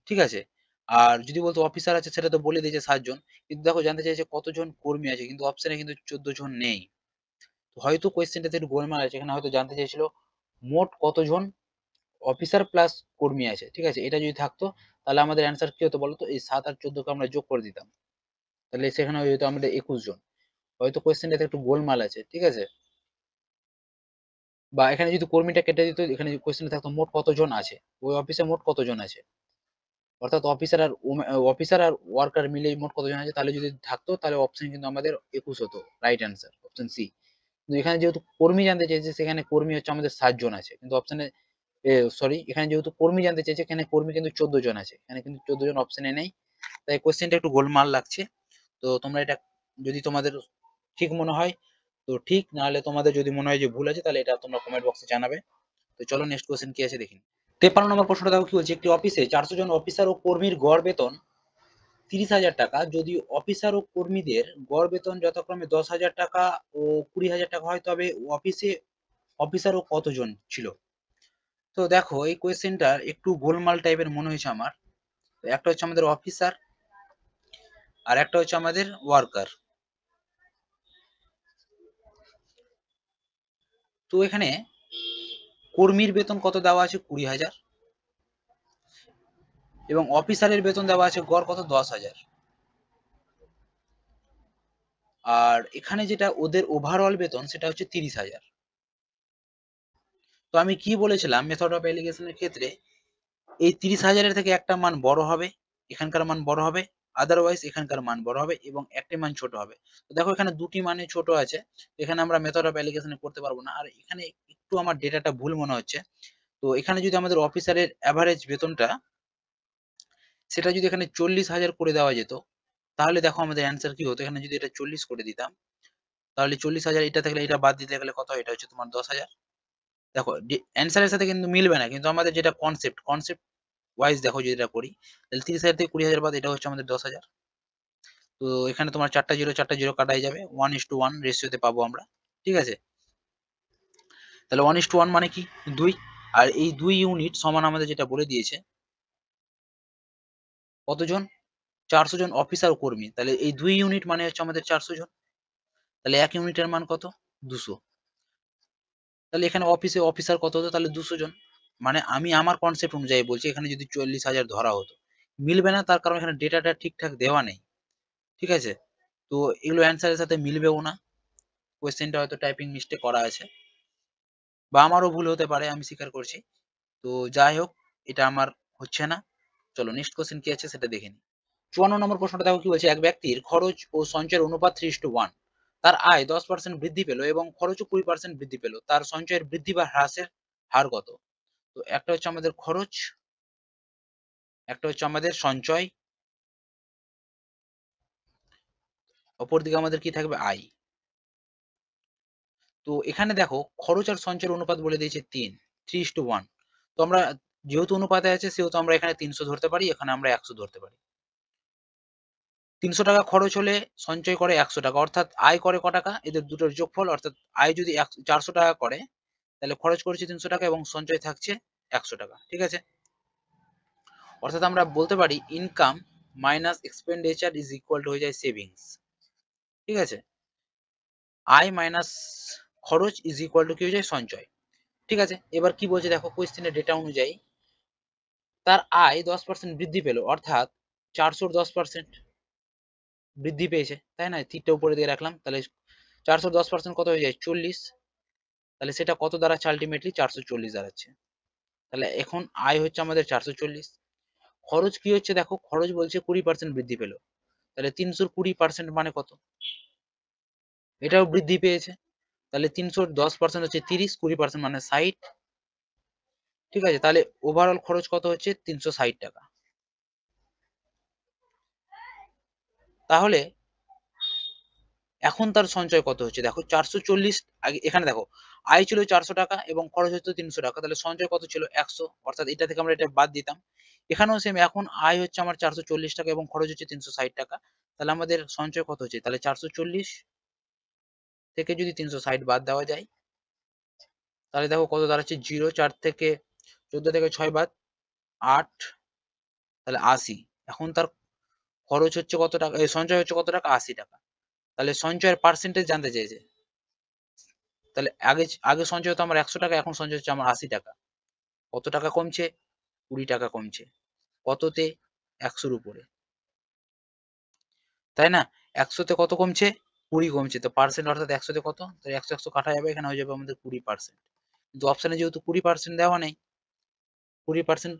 ঠিক আছে? আর যদি বলতো অফিসার আছে, সেটা তো বলে দিয়েছে 7 জন। কিন্তু দেখো জানতে চাইছে কতজন কর্মী আছে, কিন্তু অপশনে কিন্তু 14 জন নেই। হয়তো কোয়েশ্চেনটাতে একটু গোলমাল আছে। এখানে হয়তো জানতে চাইছিল মোট কতজন অফিসার প্লাস কর্মী আছে। ঠিক আছে? এটা যদি থাকতো তাহলে আমাদের অ্যান্সার কি হতো বলতো? এই 7 আর 14 কে আমরা যোগ করে দিতাম। তাহলে সেখানে হয়ে যেত আমাদের 21 জন। হয়তো কোয়েশ্চেনটাতে একটু গোলমাল আছে। ঠিক আছে? বা এখানে যদি কর্মীটা কেটে দিত, এখানে কোয়েশ্চেনে থাকতো মোট কতজন আছে, ওই অফিসে মোট কতজন আছে। অর্থাৎ অফিসার আর ওয়ার্কার মিলে মোট কতজন আছে, তাহলে যদি থাকতো তাহলে অপশন কিন্তু আমাদের 21 হতো। Right answer option C. কিন্তু এখানে যেহেতু কর্মী জানতে চেয়েছে, সেখানে কর্মী হচ্ছে আমাদের 7 জন আছে। কিন্তু অপশনে সরি, এখানে যেহেতু কর্মী জানতে চেয়েছে, এখানে কর্মী কিন্তু 14 জন আছে। এখানে কিন্তু 14 জন অপশনে নেই। তাই কোশ্চেনটা একটু গোলমাল লাগছে। তো তোমরা এটা যদি তোমাদের ঠিক মনে হয় তো ঠিক, নাহলে তোমাদের যদি মনে হয় যে ভুল আছে, তাহলে এটা তোমরা কমেন্ট বক্সে জানাবে। তো চলো নেক্সট কোশ্চেন কি আছে দেখি। 53 নম্বর প্রশ্নটা দেখো কি বলছে। একটি অফিসে 400 জন অফিসার ও কর্মীর গড় বেতন 30,000 টাকা। যদি অফিসার ও কর্মীদের গড় বেতন যথাক্রমে 10,000 টাকা ও 20,000 টাকা হয়, তবে অফিসে অফিসার ও কতজন ছিল? তো দেখো এই কোয়েশ্চেনটা একটু গোলমাল টাইপের মনে হয়েছে আমার। একটা হচ্ছে আমাদের অফিসার, আর একটা হচ্ছে আমাদের ওয়ার্কার। তো এখানে কর্মীর বেতন কত দেওয়া আছে? 20,000। এবং অফিসারের বেতন দেওয়া আছে গড় কত? 10,000। আর এখানে যেটা ওদের ওভারঅল বেতন, সেটা হচ্ছে 30,000। তো আমি কি বলেছিলাম মেথড অফ অ্যালিগেশনের ক্ষেত্রে এই 30,000 থেকে একটা মান বড় হবে, এখানকার মান বড় হবে, আদারওয়াইজ এখানকার মান বড় হবে এবং একটি মান ছোট হবে। তো দেখো এখানে দুটি মানে ছোট আছে, এখানে আমরা মেথড অফ অ্যালিগেশন করতে পারবো না। আর এখানে একটু আমার ডেটাটা ভুল মনে হচ্ছে। তো এখানে যদি আমাদের অফিসারের অ্যাভারেজ বেতনটা সেটা যদি এখানে 40,000 করে দেওয়া যেত, তাহলে দেখো আমাদের অ্যান্সার কি হতো। এখানে যদি এটা 40 করে দিতাম, তাহলে 40,000 এটা থেকে এটা বাদ দিতে গেলে কত হয়? এটা হচ্ছে তোমার 10,000। দেখো অ্যান্সারের সাথে কিন্তু মিলবে না, কিন্তু আমাদের যেটা কনসেপ্ট ওয়াইজ দেখো যদি এটা করি, তাহলে 30,000 থেকে 20,000 বাদ এটা হচ্ছে আমাদের 10,000। তো এখানে তোমার 4টা জিরো কাটাই যাবে, 1:1 রেশিওতে পাবো আমরা। ঠিক আছে, তাহলে 1:1 মানে কি 2। আর এই 2 ইউনিট সমান আমাদের যেটা বলে দিয়েছে কতজন? 400 জন অফিসার ও কর্মী। তাহলে এই 2 ইউনিট মানে হচ্ছে আমাদের 400 জন। তাহলে 1 ইউনিটের মান কত? 200। তাহলে এখানে অফিসে অফিসার কত হতো? তাহলে 200 জন। মানে আমি আমার কনসেপ্ট অনুযায়ী বলছি, এখানে যদি 40,000 ধরা হতো, মিলবে না, তার কারণ এখানে ডেটাটা ঠিকঠাক দেওয়া নেই। ঠিক আছে, তো এগুলো অ্যান্সারের সাথে মিলবেও না। কোয়েশ্চেনটা হয়তো টাইপিং মিস্টেক করা আছে, বা আমারও ভুল হতে পারে, আমি স্বীকার করছি। তো যাই হোক, এটা আমার হচ্ছে না। চলো নেক্সট কোশ্চেন কি আছে সেটা দেখে নিই। 54 নম্বর প্রশ্নটা দেখো কি বলছে, এক ব্যক্তির খরচ ও সঞ্চয়ের অনুপাত 3:1। তার আয় 10% বৃদ্ধি পেল এবং খরচও 20% বৃদ্ধি পেল। তার সঞ্চয়ের বৃদ্ধি বা হ্রাসের হার কত? তো একটা হচ্ছে আমাদের খরচ, একটা হচ্ছে আমাদের সঞ্চয়, অপরদিকে আমাদের কি থাকবে? আয়। তো এখানে দেখো খরচ আর সঞ্চয়ের অনুপাত বলে দিয়েছে 3:1। তো আমরা যেহেতু অনুপাতে আছে সেহেতু আমরা এখানে 300 ধরতে পারি, এখানে আমরা 100 ধরতে পারি। 300 টাকা খরচ হলে সঞ্চয় করে 100 টাকা, অর্থাৎ আয় করে ক টাকা? এদের দুটোর যোগফল, অর্থাৎ আয় যদি 400 টাকা করে, তাহলে খরচ করেছে 300 টাকা এবং সঞ্চয় থাকছে 100 টাকা। ঠিক আছে, অর্থাৎ আমরা বলতে পারি income minus expenditure is equal to হয়ে যায় সেভিংস। ঠিক আছে, আয় মাইনাস খরচ ইজ ইকুয়াল টু কি হয়ে যায়? সঞ্চয়। ঠিক আছে, এবার কি বলছে দেখো কোয়েশ্চেনের ডেটা অনুযায়ী, তার আয় 10% বৃদ্ধি পেল, অর্থাৎ 400 10% বৃদ্ধি পেয়েছে, তাই না? তীরটা উপরে দিয়ে রাখলাম, তাহলে 400 10% কত হয়ে যায়? 40। তাহলে সেটা কত দাঁড়াচ্ছে? আলটিমেটলি 440 দাঁড়াচ্ছে। তাহলে এখন আয় হচ্ছে আমাদের 440। খরচ কি হচ্ছে দেখো, খরচ বলছে 20% বৃদ্ধি পেল, তাহলে 300 20% মানে কত? এটাও বৃদ্ধি পেয়েছে, তাহলে 300 10% হচ্ছে 30, 20% মানে 60। ঠিক আছে, তাহলে ওভারঅল খরচ কত হচ্ছে? 360 টাকা। তাহলে এখন তার সঞ্চয় কত হচ্ছে দেখো? 440। আগে এখানে দেখো আয় ছিল 400 টাকা এবং খরচ হচ্ছে 300 টাকা, তাহলে সঞ্চয় কত ছিল? 100। অর্থাৎ এটা থেকে আমরা এটা বাদ দিতাম। এখানেও সেম, এখন আয় হচ্ছে আমার 440 টাকা এবং খরচ হচ্ছে 360 টাকা, তাহলে আমাদের সঞ্চয় কত হচ্ছে? তাহলে 440 থেকে যদি 360 বাদ দেওয়া যায়, তাহলে দেখো কত দাঁড়াচ্ছে? 0। 4 থেকে 14 থেকে 6 বাদ 8, তাহলে 80। এখন তার খরচ হচ্ছে কত টাকা? সঞ্চয় হচ্ছে কত টাকা? 80 টাকা। তাহলে সঞ্চয়ের পার্সেন্টেজ জানতে চেয়েছে। তাহলে আগে আগে সঞ্চয় হতো আমার 100 টাকা, এখন সঞ্চয় হচ্ছে আমার 80 টাকা। কত টাকা কমছে? 20 টাকা কমছে। কততে? 100 র উপরে, তাই না? 100 তে কত কমছে? 20 কমছে। তো পার্সেন্ট অর্থাৎ 100 তে কত? তো 100 100 কাটা যাবে, এখানে হয়ে যাবে আমাদের 20%। কিন্তু অপশনে যেহেতু 20% দেওয়া নেই, 20%,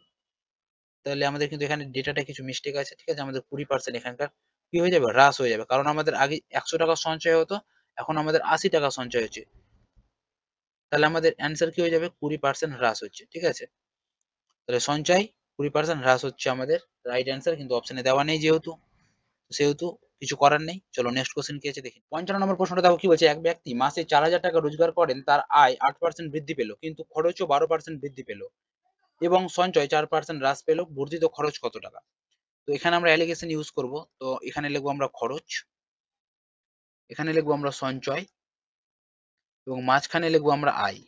তাহলে আমাদের কিন্তু এখানে ডেটাটা কিছু মিস্টেক আছে। ঠিক আছে, আমাদের 20% এখানকার কি হয়ে যাবে? হ্রাস হয়ে যাবে। কারণ আমাদের আগে 100 টাকা সঞ্চয় হতো, এখন আমাদের 80 টাকা সঞ্চয় হচ্ছে। তাহলে আমাদের অ্যান্সার কি হয়ে যাবে? 20% হ্রাস হচ্ছে। ঠিক আছে, তাহলে সঞ্চয় 20% হ্রাস হচ্ছে আমাদের রাইট অ্যান্সার, কিন্তু অপশনে দেওয়া নেই যেহেতু, সেহেতু কিছু করার নেই। চলো নেক্সট কোশ্চেন কি আছে দেখি। 55 নম্বর প্রশ্নটা দেখো কি বলছে, এক ব্যক্তি মাসে 4,000 টাকা রোজগার করেন, তার আয় 8% বৃদ্ধি পেল কিন্তু খরচও 12% বৃদ্ধি পেল এবং সঞ্চয় 4% হ্রাস পেল, বর্ধিত খরচ কত টাকা? তো এখানে আমরা অ্যালিগেশন ইউজ করব। তো এখানে লিখবো আমরা খরচ, এখানে লিখবো আমরা সঞ্চয় এবং মাঝখানে লিখবো আমরা আয়।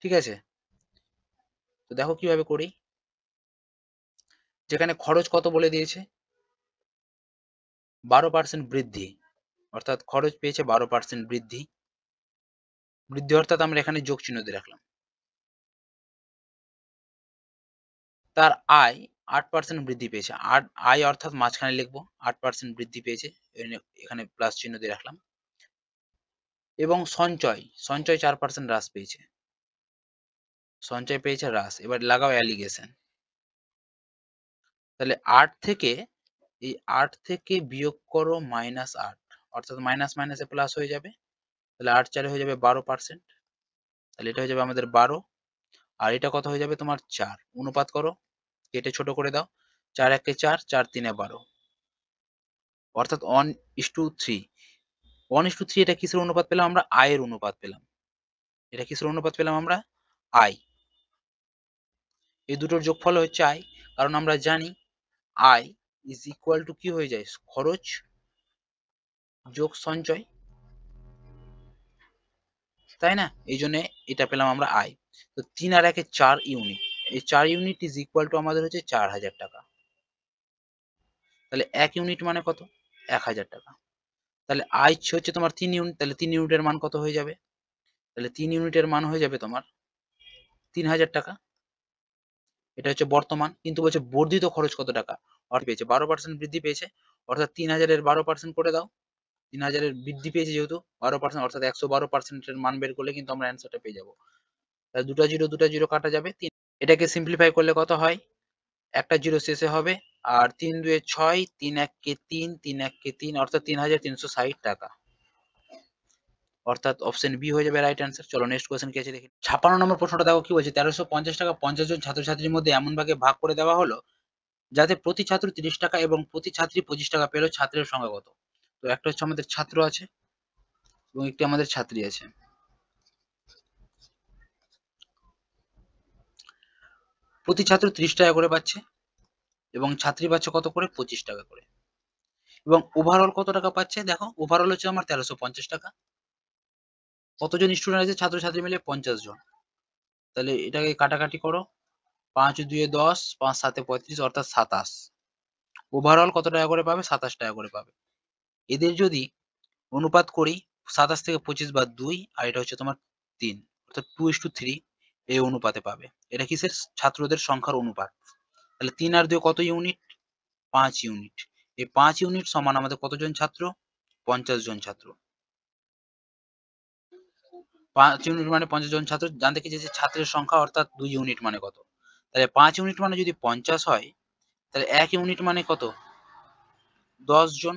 ঠিক আছে, তো দেখো কিভাবে করি। যেখানে খরচ কত বলে দিয়েছে? 12% বৃদ্ধি, অর্থাৎ খরচ পেয়েছে 12% বৃদ্ধি। বৃদ্ধি অর্থাৎ আমরা এখানে যোগ চিহ্ন দিয়ে রাখলাম। তার আয় 8% বৃদ্ধি পেয়েছে। আয় অর্থাৎ মাঝখানে লিখবো 8% বৃদ্ধি পেয়েছে। এখানে প্লাস চিহ্ন দিয়ে রাখলাম। এবং সঞ্চয় 4% হ্রাস পেয়েছে। সঞ্চয় পেয়েছে হ্রাস। এবার লাগাও অ্যালিগেশন। তাহলে ৮ থেকে এই ৮ থেকে বিয়োগ করো -৮, অর্থাৎ মাইনাস মাইনাসে প্লাস হয়ে যাবে। তাহলে ৮ 4 হয়ে যাবে 12%। তাহলে এটা হয়ে যাবে আমাদের 12, আর এটা কত হয়ে যাবে তোমার 4। অনুপাত করো, কেটে ছোট করে দাও। ৪ একে ৪, ৪ তিনে ১২, অর্থাৎ 1:3। 1:3 এটা কিসের অনুপাত পেলাম আমরা? আয়ের অনুপাত পেলাম। এটা কিসের অনুপাত পেলাম আমরা? আয়। এই দুটোর যোগফল হচ্ছে আয়। কারণ আমরা জানি আয় ইজ ইকুয়াল টু কি হয়ে যায়? খরচ যোগ সঞ্চয়, তাই না? এই জন্য এটা পেলাম আমরা আয়। তো ৩ আর ১ এ ৪ ইউনিট। এই ৪ ইউনিট ইজ ইকুয়াল টু আমাদের হচ্ছে ৪,০০০ টাকা। তাহলে ১ ইউনিট মানে কত? ১,০০০ টাকা। তাহলে আয় হচ্ছে তোমার ৩ ইউনিট, তাহলে ৩ ইউনিটের মান কত হয়ে যাবে? তাহলে ৩ ইউনিটের মান হয়ে যাবে তোমার ৩,০০০ টাকা। এটা হচ্ছে বর্তমান, কিন্তু বলছে বর্ধিত খরচ কত টাকা? পেয়েছে 12% বৃদ্ধি পেয়েছে, অর্থাৎ ৩,০০০ এর 12% করে দাও। ৩,০০০ এর বৃদ্ধি পেয়েছে যেহেতু 12%, অর্থাৎ ১১২% এর মান বের করলে কিন্তু আমরা অ্যান্সারটা পেয়ে যাবো। তাহলে দুটা জিরো কাটা যাবে। এটাকে সিম্পলিফাই করলে কত হয়? একটা জিরো শেষে হবে, আর ৩ ২ ৬, ৩ ১ কে ৩, ৩ ১ কে ৩, অর্থাৎ ৩,৩৬০ টাকা। অর্থাৎ অপশন বি হয়ে যাবে রাইট অ্যান্সার। চলো নেক্সট কোয়েশ্চেন কি আছে দেখি। ৫৬ নম্বর প্রশ্নটা দেখো কি বলছে। ১৩৫০ টাকা ৫০ জন ছাত্রছাত্রীর মধ্যে এমন ভাগে ভাগ করে দেওয়া হলো যাতে প্রতি ছাত্র ৩০ টাকা এবং প্রতি ছাত্রী ২৫ টাকা পেল। ছাত্রের সংখ্যা কত? তো একটা হচ্ছে আমাদের ছাত্র আছে এবং একটি আমাদের ছাত্রী আছে। প্রতি ছাত্র ৩০ টাকা করে পাচ্ছে এবং ছাত্রী পাচ্ছে কত করে? ২৫ টাকা করে। এবং ওভারঅল কত টাকা পাচ্ছে? দেখো ওভারঅল হচ্ছে আমার ১৩৫০ টাকা। কতজন স্টুডেন্ট আছে? ছাত্রছাত্রী মিলে ৫০ জন। তাহলে এটাকে কাটাকাটি করো, ৫ ২ এ ১০, ৫ ৭ এ ৩৫, অর্থাৎ ২৭। ওভারঅল কত টাকা করে পাবে? ২৭ টাকা করে পাবে। এদের যদি অনুপাত করি, ২৭ থেকে ২৫ বাদ ২, আর এটা হচ্ছে তোমার ৩, অর্থাৎ 2:3 এই অনুপাতে পাবে। এটা কিসের? ছাত্রদের সংখ্যার অনুপাত। তাহলে ৩ আর ২ কত ইউনিট? ৫ ইউনিট। এই ৫ ইউনিট সমান আমাদের কতজন ছাত্র? ৫০ জন ছাত্র। ৫ ইউনিট মানে ৫০ জন ছাত্র। জানতে কি চেয়েছে ছাত্রের সংখ্যা, অর্থাৎ ২ ইউনিট মানে কত? তাহলে ৫ ইউনিট মানে যদি ৫০ হয়, তাহলে ১ ইউনিট মানে কত? ১০ জন।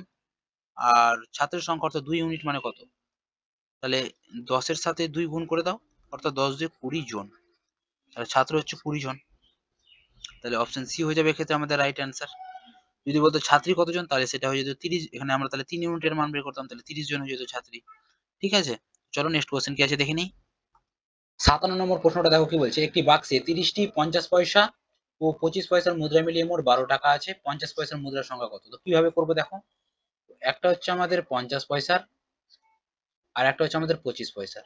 আর ছাত্রের সংখ্যা অর্থাৎ ২ ইউনিট মানে কত? তাহলে ১০ এর সাথে ২ গুণ করে দাও, অর্থাৎ ১০ দিয়ে ২০ জন। তাহলে ছাত্র হচ্ছে ২০ জন। তাহলে অপশন সি হয়ে যাবে এক্ষেত্রে আমাদের রাইট অ্যান্সার। যদি বলতো ছাত্রী কতজন, তাহলে সেটা হয়ে যেত ৩০। এখানে আমরা তাহলে ৩ ইউনিটের মান বের করতাম, তাহলে ৩০ জন হয়ে যেত ছাত্রী। ঠিক আছে, চলো নেক্সট কোয়েশ্চেন কি আছে দেখে নিই। ৫৭ নম্বর প্রশ্নটা দেখো কি বলছে। একটি বাক্সে ৩০টি ৫০ পয়সা ও ২৫ পয়সার মুদ্রা মিলিয়ে মোট ১২ টাকা আছে। ৫০ পয়সার মুদ্রার সংখ্যা কত? তো কিভাবে করবো দেখো। একটা হচ্ছে আমাদের ৫০ পয়সার, আর একটা হচ্ছে আমাদের ২৫ পয়সার।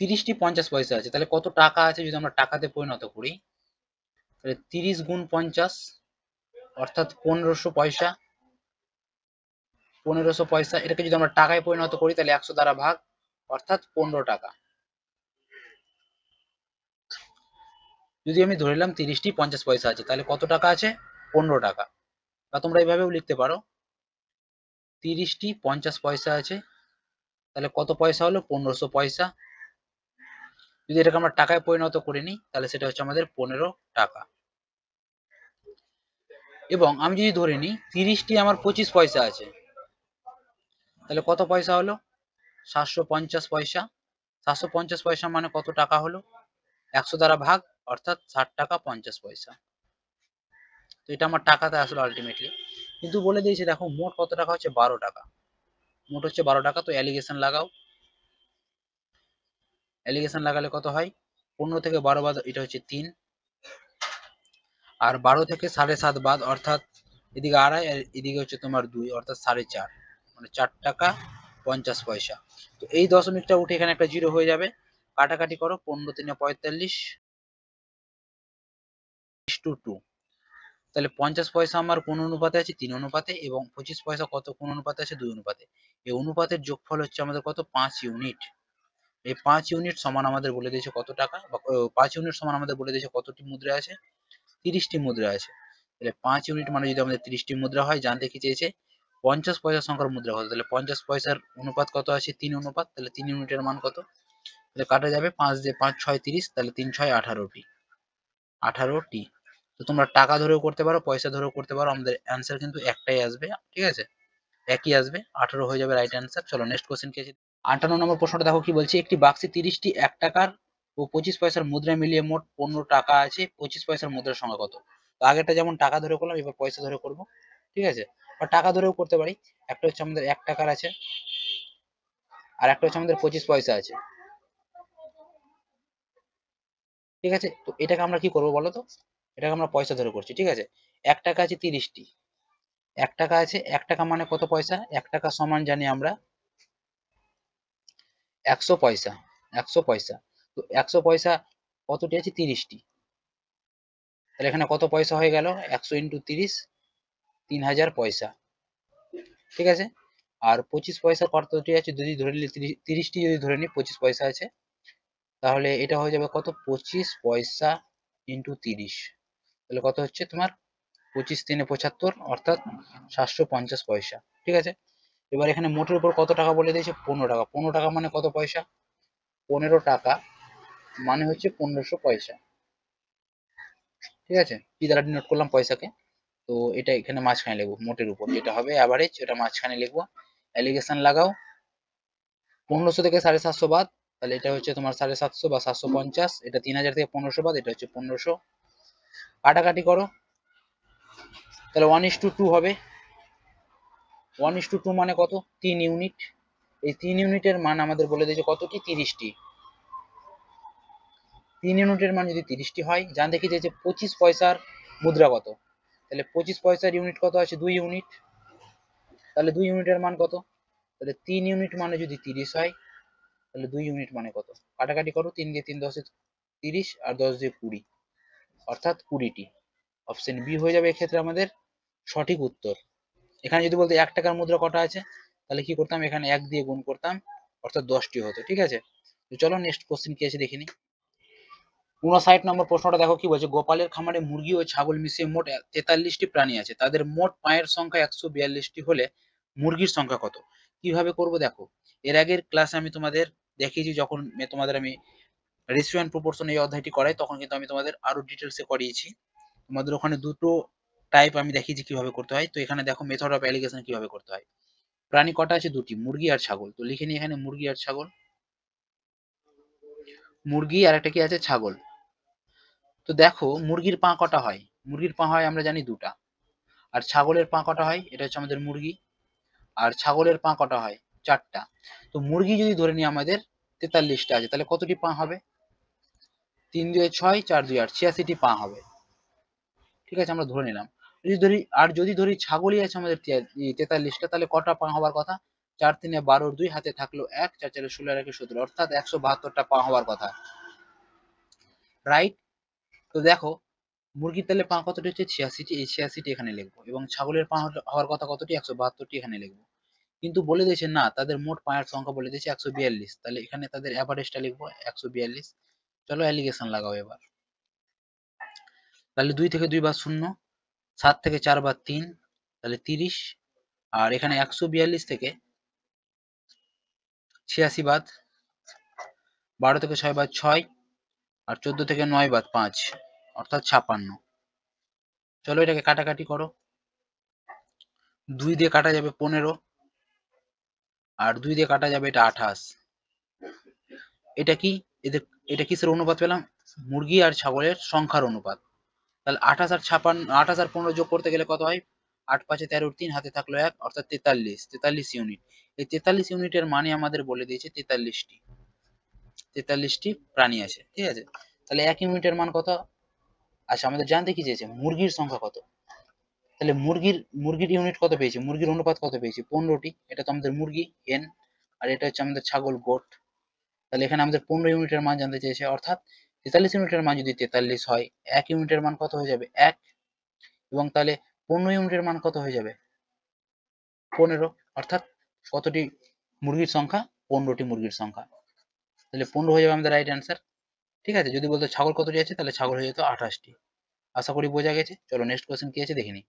৩০টি ৫০ পয়সা আছে, তাহলে কত টাকা আছে যদি আমরা টাকাতে পরিণত করি, তাহলে ৩০ গুণ ৫০, অর্থাৎ ১৫০০ পয়সা। ১৫০০ পয়সা, এটাকে যদি আমরা টাকায় পরিণত করি তাহলে ১০০ দ্বারা ভাগ, অর্থাৎ ১৫ টাকা। যদি আমি ধরে নিলাম ৩০টি ৫০ পয়সা আছে, তাহলে কত টাকা আছে? ১৫ টাকা। বা তোমরা এইভাবেও লিখতে পারো, ৩০টি ৫০ পয়সা আছে, তাহলে কত পয়সা হলো? ১৫০০ পয়সা। যদি এটাকে আমরা টাকায় পরিণত করে নিই, তাহলে সেটা হচ্ছে আমাদের ১৫ টাকা। এবং আমি যদি ধরে নিই ৩০টি আমার ২৫ পয়সা আছে, তাহলে কত পয়সা হলো? ৭৫০ পয়সা। ৭৫০ পয়সা মানে কত টাকা হলো? ১০০ দ্বারা ভাগ, অর্থাৎ ৬০ টাকা ৫০ পয়সা। তো এটা আমার টাকাতে আসলে আলটিমেটলি, কিন্তু বলে দিয়েছে দেখো মোট কত টাকা হচ্ছে? ১২ টাকা। মোট হচ্ছে ১২ টাকা। তো অ্যালিগেশন লাগাও। অ্যালিগেশন লাগালে কত হয়? ১৫ থেকে ১২ বাদ, এটা হচ্ছে ৩, আর ১২ থেকে ৭.৫ বাদ, অর্থাৎ এদিকে ২.৫ আর এদিকে হচ্ছে তোমার ২, অর্থাৎ ৪.৫, মানে ৪ টাকা ৫০ পয়সা। তো এই দশমিকটা উঠে এখানে একটা জিরো হয়ে যাবে। কাটাকাটি করো, ১৫ ৩ ৪৫ 2, তাহলে ৫০ পয়সা আমার কোন অনুপাতে আছে? ৩ অনুপাতে, এবং ২৫ পয়সা কত কোন অনুপাতে আছে? ২ অনুপাতে। এই অনুপাতের যোগফল হচ্ছে আমাদের কত? ৫ ইউনিট। এই ৫ ইউনিট সমান আমাদের বলে দিয়েছে কত টাকা, বা ৫ ইউনিট সমান আমাদের বলে দিয়েছে কতটি মুদ্রা আছে? ৩০টি মুদ্রা আছে। তাহলে ৫ ইউনিট মানে যদি আমাদের ৩০টি মুদ্রা হয়, জানতে কি চেয়েছে? ৫০ পয়সা সংখ্যার মুদ্রা কত? তাহলে ৫০ পয়সার অনুপাত কত আছে? ৩ অনুপাত। তাহলে ৩ ইউনিটের মান কত? তাহলে কাটা যাবে 5 দিয়ে 5 6 30, তাহলে 3 6 18টি 18টি। তো তোমরা টাকা ধরেও করতে পারো, পয়সা ধরেও করতে পারো, আমাদের অ্যান্সার কিন্তু একটাই আসবে, ঠিক আছে, একই আসবে, 18 হয়ে যাবে রাইট অ্যান্সার। চলো নেক্সট কোশ্চেন কি আছে। 58 নম্বর প্রশ্নটা দেখো কি বলছে, একটি বাক্সে 30টি 1 টাকার ও 25 পয়সার মুদ্রা মিলিয়ে মোট 15 টাকা আছে, 25 পয়সার মুদ্রার সংখ্যা কত? তো আগেরটা যেমন টাকা ধরে করলাম, এবার পয়সা ধরে করব, ঠিক আছে, বা টাকা ধরেও করতে পারি। একটা হচ্ছে আমাদের 1 টাকার আছে, আর একটা হচ্ছে আমাদের 25 পয়সা আছে, ঠিক আছে। তো এটাকে আমরা কি করব বলো তো, এটাকে আমরা পয়সা ধরে করছি, ঠিক আছে। 1 টাকা আছে 30টি, 1 টাকা আছে, 1 টাকা মানে কত পয়সা? 1 টাকা সমান জানি আমরা 100 পয়সা, 100 পয়সা। তো 100 পয়সা কতটি আছে? 30টি। তাহলে এখানে কত পয়সা হয়ে গেল? 100 ইন্টু 30, 3000 পয়সা, ঠিক আছে। আর 25 পয়সা কতটি আছে? যদি ধরে নিই 30টি, যদি ধরে নিই 25 পয়সা আছে, তাহলে এটা হয়ে যাবে কত? 25 পয়সা ইন্টু 30, তাহলে কত হচ্ছে তোমার? 25 3 75, অর্থাৎ 750 পয়সা, ঠিক আছে। এবার এখানে মোটের উপর কত টাকা বলে দিয়েছে? 15 টাকা। 15 টাকা মানে কত পয়সা? 15 টাকা মানে হচ্ছে 1500 পয়সা, ঠিক আছে। কি দ্বারা ডিনোট করলাম? পয়সাকে। তো এটা এখানে মাঝখানে লিখবো, মোটের উপর যেটা হবে অ্যাভারেজ, এটা মাঝখানে লিখবো। অ্যালিগেশন লাগাও, 1500 থেকে 750 বাদ, তাহলে এটা হচ্ছে তোমার 750 বা 750, এটা 3000 থেকে 1500 বাদ, এটা হচ্ছে 1500। কাটাকাটি করো, তাহলে 1:2 হবে। 1:2 মানে কত? 3 ইউনিট। এই 3 ইউনিটের মান আমাদের বলে দিয়েছে কতটি? 30টি। 3 ইউনিটের মান যদি 30টি হয়, জানতে কি চাইছে 25 পয়সার মুদ্রা কত? তাহলে 25 পয়সার ইউনিট কত আছে? 2 ইউনিট। তাহলে 2 ইউনিটের মান কত? তাহলে 3 ইউনিট মানে যদি 30 হয়, তাহলে 2 ইউনিট মানে কত? কাটাকাটি করো, 3 দিয়ে 3 10 30, আর 10 দিয়ে 20, অর্থাৎ 20টি। অপশন বি হয়ে যাবে এক্ষেত্রে আমাদের সঠিক উত্তর। এখানে যদি বলতে 1 টাকার মুদ্রা কটা আছে, তাহলে কি করতাম? এখানে 1 দিয়ে গুণ করতাম, অর্থাৎ 10টি হতো, ঠিক আছে। তো চলো নেক্সট কোশ্চেন কি আছে দেখে নিই। 59 নম্বর প্রশ্নটা দেখো কি বলছে, গোপালের খামারে মুরগি ও ছাগল মিশিয়ে মোট 43টি প্রাণী আছে, তাদের মোট পায়ের সংখ্যা 142টি হলে মুরগির সংখ্যা কত? কিভাবে করব দেখো, এর আগের ক্লাসে আমি তোমাদের দেখিয়েছি, যখন তোমাদের আমি রেশিও এন্ড প্রপোর্শন এই অধ্যায়টি করাই, তখন কিন্তু আমি তোমাদের আরো ডিটেলসে করিয়েছি। তোমাদের ওখানে দুটো টাইপ আমি দেখিয়েছি কিভাবে করতে হয়। তো এখানে দেখো মেথড অফ অ্যালিগেশন কিভাবে করতে হয়। প্রাণী কটা আছে? দুটি, মুরগি আর ছাগল। তো লিখে নিই এখানে মুরগি আর ছাগল, মুরগি আর একটা কি আছে? ছাগল। তো দেখো মুরগির পা কটা হয়? মুরগির পা হয় আমরা জানি দুটা। আর ছাগলের পা কটা হয়? এটা হচ্ছে আমাদের মুরগি। আর ছাগলের পা কটা হয়? চারটা। তো মুরগি যদি ধরে নিই আমাদের 43টা আছে, তাহলে কতটি পা হবে? 3 2 6, 4 2 8, 86টি পা হবে, ঠিক আছে, আমরা ধরে নিলাম। যদি ধরি ছাগলই আছে আমাদের 43টা, তাহলে কটা পা হবার কথা? 4 3 12, 2 হাতে থাকলো 1, 4 4 16, 1 17, অর্থাৎ 172টা পা হবার কথা, রাইট। তো দেখো মুরগির তাহলে পা কতটি হচ্ছে? 86টি, এই 86টি এখানে লিখবো, এবং ছাগলের পা হওয়ার কথা কতটি? 172টি এখানে লিখবো। কিন্তু বলে দিয়েছে না, তাদের মোট পায়ের সংখ্যা বলে দিয়েছে 142, তাহলে এখানে তাদের অ্যাভারেজটা লিখবো 142। চলো অ্যালিগেশন লাগাও এবার। তাহলে 2 থেকে 2 বার 0, 7 থেকে 4 বার 3, তাহলে 30। আর এখানে 142 থেকে 86 বাদ, 12 থেকে 6 বাদ 6, আর 14 থেকে 9 বাদ 5, অর্থাৎ 56। চলো এটাকে কাটাকাটি করো, 2 দিয়ে কাটা যাবে 15, আর 2 দিয়ে কাটা যাবে এটা 28। এটা কি? এদের এটা কিসের অনুপাত পেলাম? মুরগি আর ছাগলের সংখ্যার অনুপাত। তাহলে 28 আর 56, 28 আর 15 যোগ করতে গেলে কত হয়? 8 5 13, 3 হাতে থাকলো 1, অর্থাৎ 43 ইউনিট। এই 43 ইউনিটের মানে আমাদের বলে দিয়েছে 43টি প্রাণী আছে, ঠিক আছে। তাহলে 1 ইউনিটের মান কত? আচ্ছা আমাদের জানতে কি চেয়েছে মুরগির সংখ্যা কত। তাহলে মুরগির ইউনিট কত পেয়েছি? মুরগির অনুপাত কত পেয়েছি? 15টি। এটা তো আমাদের মুরগি হেন, আর এটা হচ্ছে আমাদের ছাগল গোট। তাহলে এখানে আমাদের 15 ইউনিটের মান জানতে চেয়েছে, অর্থাৎ 43 ইউনিটের মান যদি 43 হয়, 1 ইউনিটের মান কত হয়ে যাবে? 1। এবং তাহলে 15 ইউনিটের মান কত হয়ে যাবে? 15, অর্থাৎ কতটি মুরগির সংখ্যা? 15টি মুরগির সংখ্যা। তাহলে 15 হয়ে যাবে আমাদের রাইট অ্যান্সার, ঠিক আছে। যদি বলতো ছাগল কতটি আছে, তাহলে ছাগল হয়ে যেত 28টি। আশা করি বোঝা গেছে। চলো নেক্সট কোয়েশ্চেন কি আছে দেখে নিই।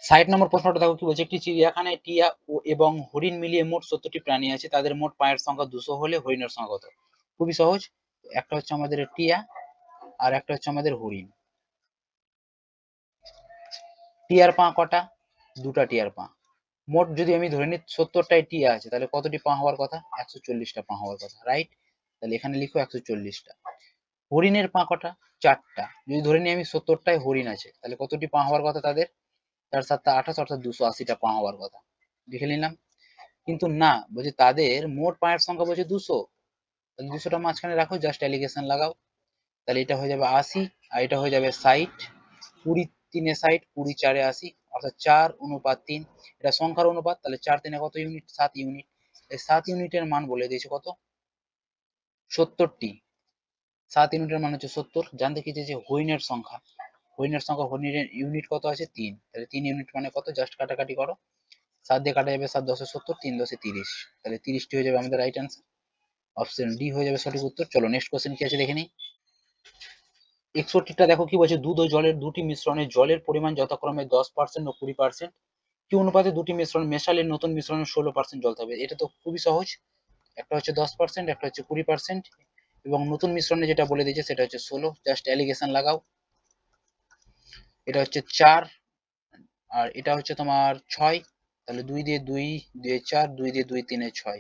60 নম্বর প্রশ্নটা দেখো কি বলছে, একটি চিড়িয়াখানায় টিয়া এবং হরিণ মিলিয়ে মোট 70টি প্রাণী আছে, তাদের মোট পায়ের সংখ্যা 200 হলে হরিণের সংখ্যা কত? খুবই সহজ, একটা হচ্ছে আমাদের টিয়া আর একটা হচ্ছে আমাদের হরিণ। টিয়ার পা কটা? দুটা টিয়ার পা। মোট যদি আমি ধরে নিই 70টাই টিয়া আছে, তাহলে কতটি পা হওয়ার কথা? 140টা পা হওয়ার কথা, রাইট? তাহলে এখানে লিখো 140টা। হরিণের পা কটা? 4টা। যদি ধরে নিই আমি 70টাই হরিণ আছে, তাহলে কতটি পা হওয়ার কথা তাদের? 4 7 28, অর্থাৎ 280টা পা হওয়ার কথা। লিখে নিলাম। কিন্তু না, বলছে তাদের মোট পায়ের সংখ্যা বলছে 200। তাহলে 200টা মাঝখানে রাখো, জাস্ট অ্যালিগেশন লাগাও। তাহলে এটা হয়ে যাবে 80 আর এটা হয়ে যাবে 60। 20 3 60, 20 4 80, অর্থাৎ 4:3। এটা সংখ্যার অনুপাত, তাহলে 4 3 কত ইউনিট? 7 ইউনিট। এই 7 ইউনিটের মান বলে দিয়েছে কত? 70টি। 7 ইউনিটের মান হচ্ছে 70। জানতে কি চেয়েছে? হরিণের সংখ্যা। হরিণের সংখ্যা, হরিণের ইউনিট কত আছে? 3। তাহলে 3 ইউনিট মানে কত? জাস্ট কাটাকাটি করো। 7 দিয়ে কাটা যাবে, 7 10 70, 3 10 30। তাহলে 30টি হয়ে যাবে আমাদের রাইট আনসার। অপশন ডি হয়ে যাবে সঠিক উত্তর। চলো নেক্সট কোশ্চেন কি আছে দেখে নিই। 61টা দেখো কি বলছে, দুধ ও জলের দুটি মিশ্রণে জলের পরিমাণ যথাক্রমে 10% ও 20%। কি অনুপাতে দুটি মিশ্রণ মেশালে নতুন মিশ্রণে 16% জল থাকবে? এটা তো খুবই সহজ, একটা হচ্ছে 10%, একটা হচ্ছে 20%, এবং নতুন মিশ্রণে যেটা বলে দিয়েছে সেটা হচ্ছে 16। জাস্ট অ্যালিগেশন লাগাও। এটা হচ্ছে 4 আর এটা হচ্ছে তোমার 6। তাহলে 2 দিয়ে 2 দিয়ে 4, 2 দিয়ে 2 3 6,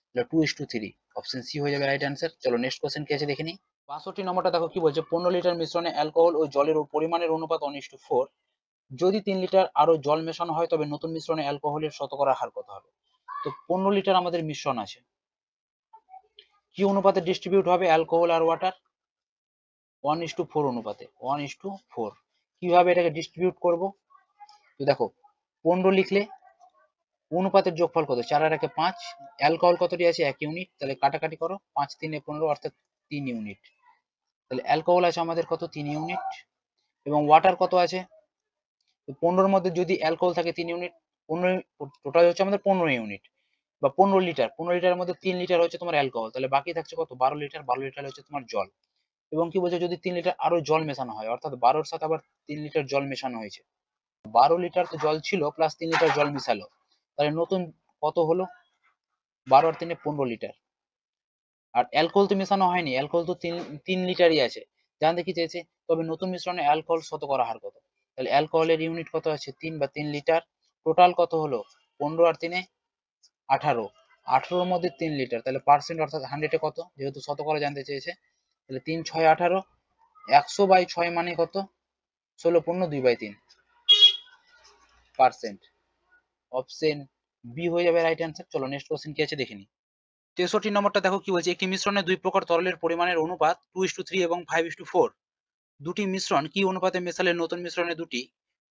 তাহলে 2:3। অপশন সি হয়ে যাবে রাইট অ্যান্সার। চলো নেক্সট কোশ্চেন কি আছে দেখে নিই। 62 নম্বরটা দেখো কি বলছে, 15 লিটার মিশ্রণে অ্যালকোহল ও জলের পরিমাণের অনুপাত 1:4। যদি 3 লিটার আরো জল মেশানো হয় তবে নতুন মিশ্রণে অ্যালকোহলের শতকরা হার কত হবে? তো 15 লিটার আমাদের মিশ্রণ আছে, কি অনুপাতে ডিস্ট্রিবিউট হবে অ্যালকোহল আর ওয়াটার? 1:4 অনুপাতে। 1:4। কিভাবে এটাকে ডিস্ট্রিবিউট করব? তো দেখো, 15 লিখলে অনুপাতের যোগফল কত? 4 আর 1 5। অ্যালকোহল কতটি আছে? 1 ইউনিট। তাহলে কাটাকাটি করো, 5 3 15, অর্থাৎ 3 ইউনিট। তাহলে অ্যালকোহল আছে আমাদের কত? 3 ইউনিট। এবং ওয়াটার কত আছে? তো 15 এর মধ্যে যদি অ্যালকোহল থাকে 3 ইউনিট, 15 টোটাল হচ্ছে আমাদের 15 ইউনিট বা 15 লিটার। 15 লিটারের মধ্যে 3 লিটার হচ্ছে তোমার অ্যালকোহল, তাহলে বাকি থাকছে কত? 12 লিটার। 12 লিটার হচ্ছে তোমার জল। এবং কি বলছে, যদি 3 লিটার আরো জল মেশানো হয়, অর্থাৎ 12 এর সাথে আবার 3 লিটার জল মেশানো হয়েছে। 12 লিটার তো জল ছিল প্লাস 3 লিটার জল মিশালো, তাহলে নতুন কত হলো? 12 আর 3 15 লিটার। আর অ্যালকোহল তো মেশানো হয়নি, অ্যালকোহল তো 3 লিটারই আছে। জানতে কি চেয়েছে? তবে নতুন মিশ্রণে অ্যালকোহল শতকরা হার কত? তাহলে অ্যালকোহলের ইউনিট কত আছে? 3 বা 3 লিটার। টোটাল কত হলো? 15 আর 3 18। 18 এর মধ্যে 3 লিটার, তাহলে পার্সেন্ট অর্থাৎ 100 এ কত? যেহেতু শতকরা জানতে চেয়েছে, তাহলে 3 6 18। 100/6 মানে কত? 16 2/3 পার্সেন্ট। অপশন বি হয়ে যাবে রাইট অ্যান্সার। চলো নেক্সট কোশ্চেন কি আছে দেখে নিই। 63 নম্বরটা দেখো কি বলছে, একটি মিশ্রণে দুই প্রকার তরলের পরিমাণের অনুপাত 2:3 এবং 5:4। দুটি মিশ্রণ কি অনুপাতে মেশালে নতুন মিশ্রণে দুটি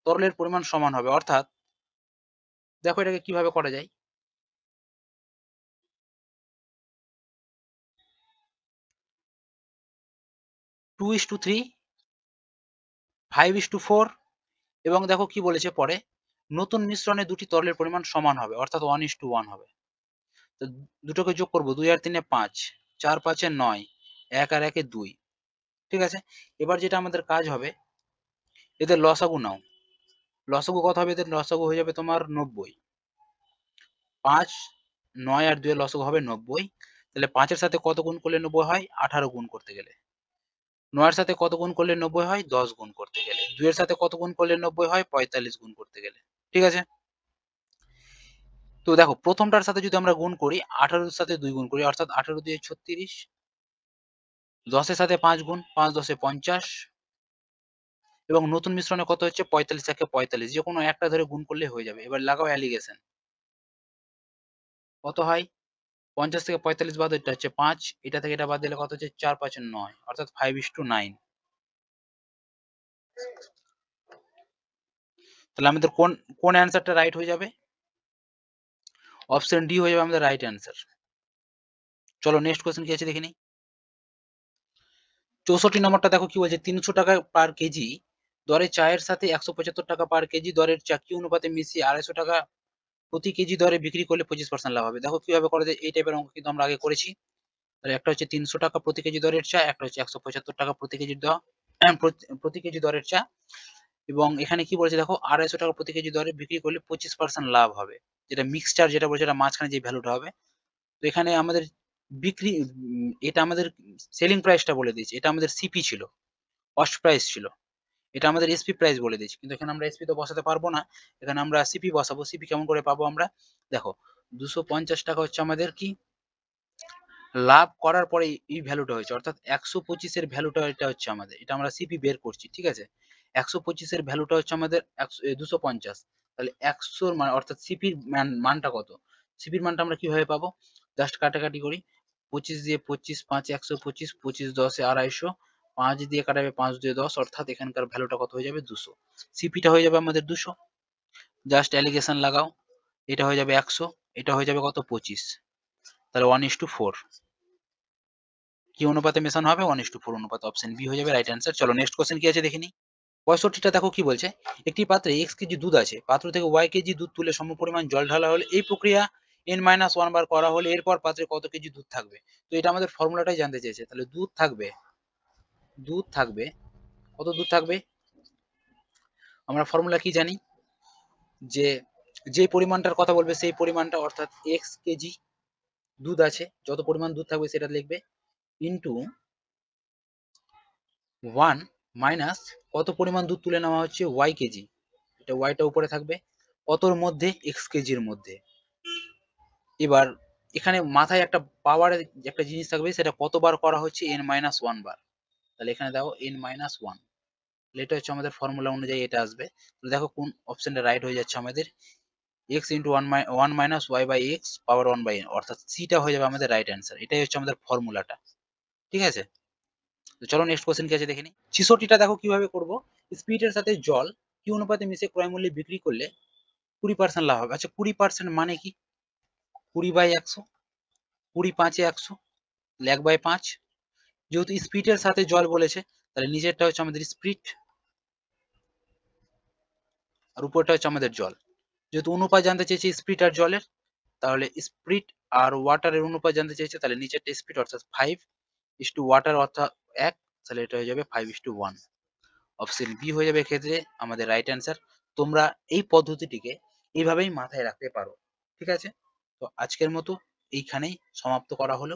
তরলের পরিমাণ সমান হবে? অর্থাৎ দেখো এটাকে কিভাবে করা যায়। 2:3, 5:4, এবং দেখো কি বলেছে পরে, নতুন মিশ্রণে দুটি তরলের পরিমাণ সমান হবে, অর্থাৎ 1:1 হবে। তো দুটোকে যোগ করবো, 2 আর 3 5, 4 5 9, 1 আর 1 2। ঠিক আছে, এবার যেটা আমাদের কাজ হবে, এদের লসাগু নাও। লসাগু কত হবে? এদের লসাগু হয়ে যাবে তোমার 90। 5 9 আর 2 এর লসাগু হবে 90। তাহলে 5 এর সাথে কত গুণ করলে 90 হয়? 18 গুণ করতে গেলে। 9 এর সাথে কত গুণ করলে 90 হয়? 10 গুণ করতে গেলে। 2 এর সাথে কত গুণ করলে 90 হয়? 45 গুণ করতে গেলে। ঠিক আছে, তো দেখো প্রথমটার সাথে যদি আমরা গুণ করি, 18 এর সাথে 2 গুণ করি, অর্থাৎ 18 দিয়ে 36। 10 এর সাথে 5 গুণ, 5 10 এ 50। এবং নতুন মিশ্রণে কত হচ্ছে? 45 একে 45, যে কোনো একটা ধরে গুণ করলে হয়ে যাবে। এবার লাগাও অ্যালিগেশন, কত হয়? 50 থেকে 45 বাদ, এটা হচ্ছে 5, এটা থেকে এটা বাদ দিলে কত হচ্ছে? 4 5 9, অর্থাৎ 5:9। তাহলে আমাদের কোন কোন অ্যান্সারটা রাইট হয়ে যাবে? অপশন ডি হয়ে যাবে আমাদের রাইট অ্যান্সার। চলো নেক্সট কোশ্চেন কি আছে দেখে নিই। 64 নম্বরটা দেখো কি বলছে, 300 টাকা পার কেজি দরে চায়ের সাথে 175 টাকা পার কেজি দরের চা কি অনুপাতে মিশিয়ে 250 টাকা প্রতি কেজি দরে বিক্রি করলে 25% লাভ হবে? দেখো কিভাবে করা যায়। এই টাইপের অঙ্ক কিন্তু আমরা আগে করেছি। তাহলে একটা হচ্ছে 300 টাকা প্রতি কেজি দরের চা, একটা হচ্ছে 175 টাকা প্রতি কেজি প্রতি কেজি দরের চা। এবং এখানে কি বলেছে দেখো 250 টাকা প্রতি কেজি দরে বিক্রি করলে 25% লাভ হবে, যেটা মিক্সচার যেটা বলছে এটা মাঝখানে যে ভ্যালুটা হবে। তো এখানে আমাদের বিক্রি এটা আমাদের সেলিং প্রাইসটা বলে দিয়েছে, এটা আমাদের সিপি ছিল, কস্ট প্রাইস ছিল, এটা আমাদের এসপি প্রাইস বলে দিয়েছে, কিন্তু এখানে আমরা এসপি তো বসাতে পারবো না, এখানে আমরা সিপি বসাবো। সিপি কেমন করে পাবো আমরা, দেখো 250 টাকা হচ্ছে আমাদের কি লাভ করার পরে এই ভ্যালুটা হয়েছে, অর্থাৎ 125 এর ভ্যালুটা এটা হচ্ছে আমাদের, এটা আমরা সিপি বের করছি, ঠিক আছে। 125 এর ভ্যালুটা হচ্ছে আমাদের 250, তাহলে 100 মান অর্থাৎ সিপির মানটা কত, সিপির মানটা আমরা কিভাবে পাবো, জাস্ট কাটাকাটি করি, 25 দিয়ে 25 5 125, 25 10 250, 5 দিয়ে কাটাবে 5 দিয়ে 10, অর্থাৎ এখানকার ভ্যালুটা কত হয়ে যাবে 200, সিপিটা হয়ে যাবে আমাদের 200, জাস্ট অ্যালিগেশন লাগাও, এটা হয়ে যাবে 100, এটা হয়ে যাবে কত 25, তাহলে 1:4 কি অনুপাতে মেশানো হবে, 1:4 অনুপাত, অপশন বি হয়ে যাবে রাইট অ্যান্সার। চলো নেক্সট কোশ্চেন কি আছে দেখে নিই। 65টা দেখো কি বলছে, একটি পাত্রে x কেজি দুধ আছে, পাত্র থেকে y কেজি দুধ তুলে সমপরিমাণ জল ঢালা হলে এই প্রক্রিয়া n-1 বার করা হলে এরপর পাত্রে কত কেজি দুধ থাকবে। তো এটা আমাদের ফর্মুলাটাই জানতে চেয়েছে, তাহলে দুধ থাকবে কত দুধ থাকবে, আমরা ফর্মুলা কি জানি, যে যে পরিমাণটার কথা বলবে সেই পরিমাণটা, অর্থাৎ x কেজি দুধ আছে, যত পরিমাণ দুধ থাকবে সেটা লিখবে ইন্টু 1 মাইনাস কত পরিমাণ দুধ তুলে নেওয়া হচ্ছে y কেজি, এটা ওয়াইটা উপরে থাকবে, কতর মধ্যে এক্স কেজির মধ্যে। এবার এখানে মাথায় একটা পাওয়ারের একটা জিনিস থাকবে, সেটা কতবার করা হচ্ছে n-1 বার, তাহলে এখানে দেখো n-1, এটা হচ্ছে আমাদের ফর্মুলা অনুযায়ী এটা আসবে। তাহলে দেখো কোন অপশনটা রাইট হয়ে যাচ্ছে আমাদের, x into 1 minus y by x power 1/n, অর্থাৎ সিটা হয়ে যাবে আমাদের রাইট অ্যান্সার, এটাই হচ্ছে আমাদের ফর্মুলাটা, ঠিক আছে। তো চলো নেক্সট কোশ্চেন কি আছে দেখে নিই। 66টা দেখো কিভাবে করবো, স্পিরিটের সাথে জল কি অনুপাতে মিশে ক্রয় মূল্যে বিক্রি করলে 20% লাভ হবে। আচ্ছা 20% মানে কি, 20/100, 20 5 100, 1/5, যেহেতু স্পিরিটের সাথে জল বলেছে তাহলে নিচেরটা হচ্ছে আমাদের স্পিরিট আর উপরটা হচ্ছে আমাদের জল, যেহেতু অনুপাত জানতে চেয়েছে স্পিরিট আর জলের, তাহলে স্পিরিট আর ওয়াটারের অনুপাত জানতে চেয়েছে, তাহলে নিচেরটা স্পিরিট অর্থাৎ 5:ওয়াটার অর্থাৎ 1, তাহলে এটা হয়ে যাবে 5:1, অপশন বি হয়ে যাবে এক্ষেত্রে আমাদের রাইট অ্যান্সার। তোমরা এই পদ্ধতিটিকে এইভাবেই মাথায় রাখতে পারো, ঠিক আছে। তো আজকের মতো এইখানেই সমাপ্ত করা হলো।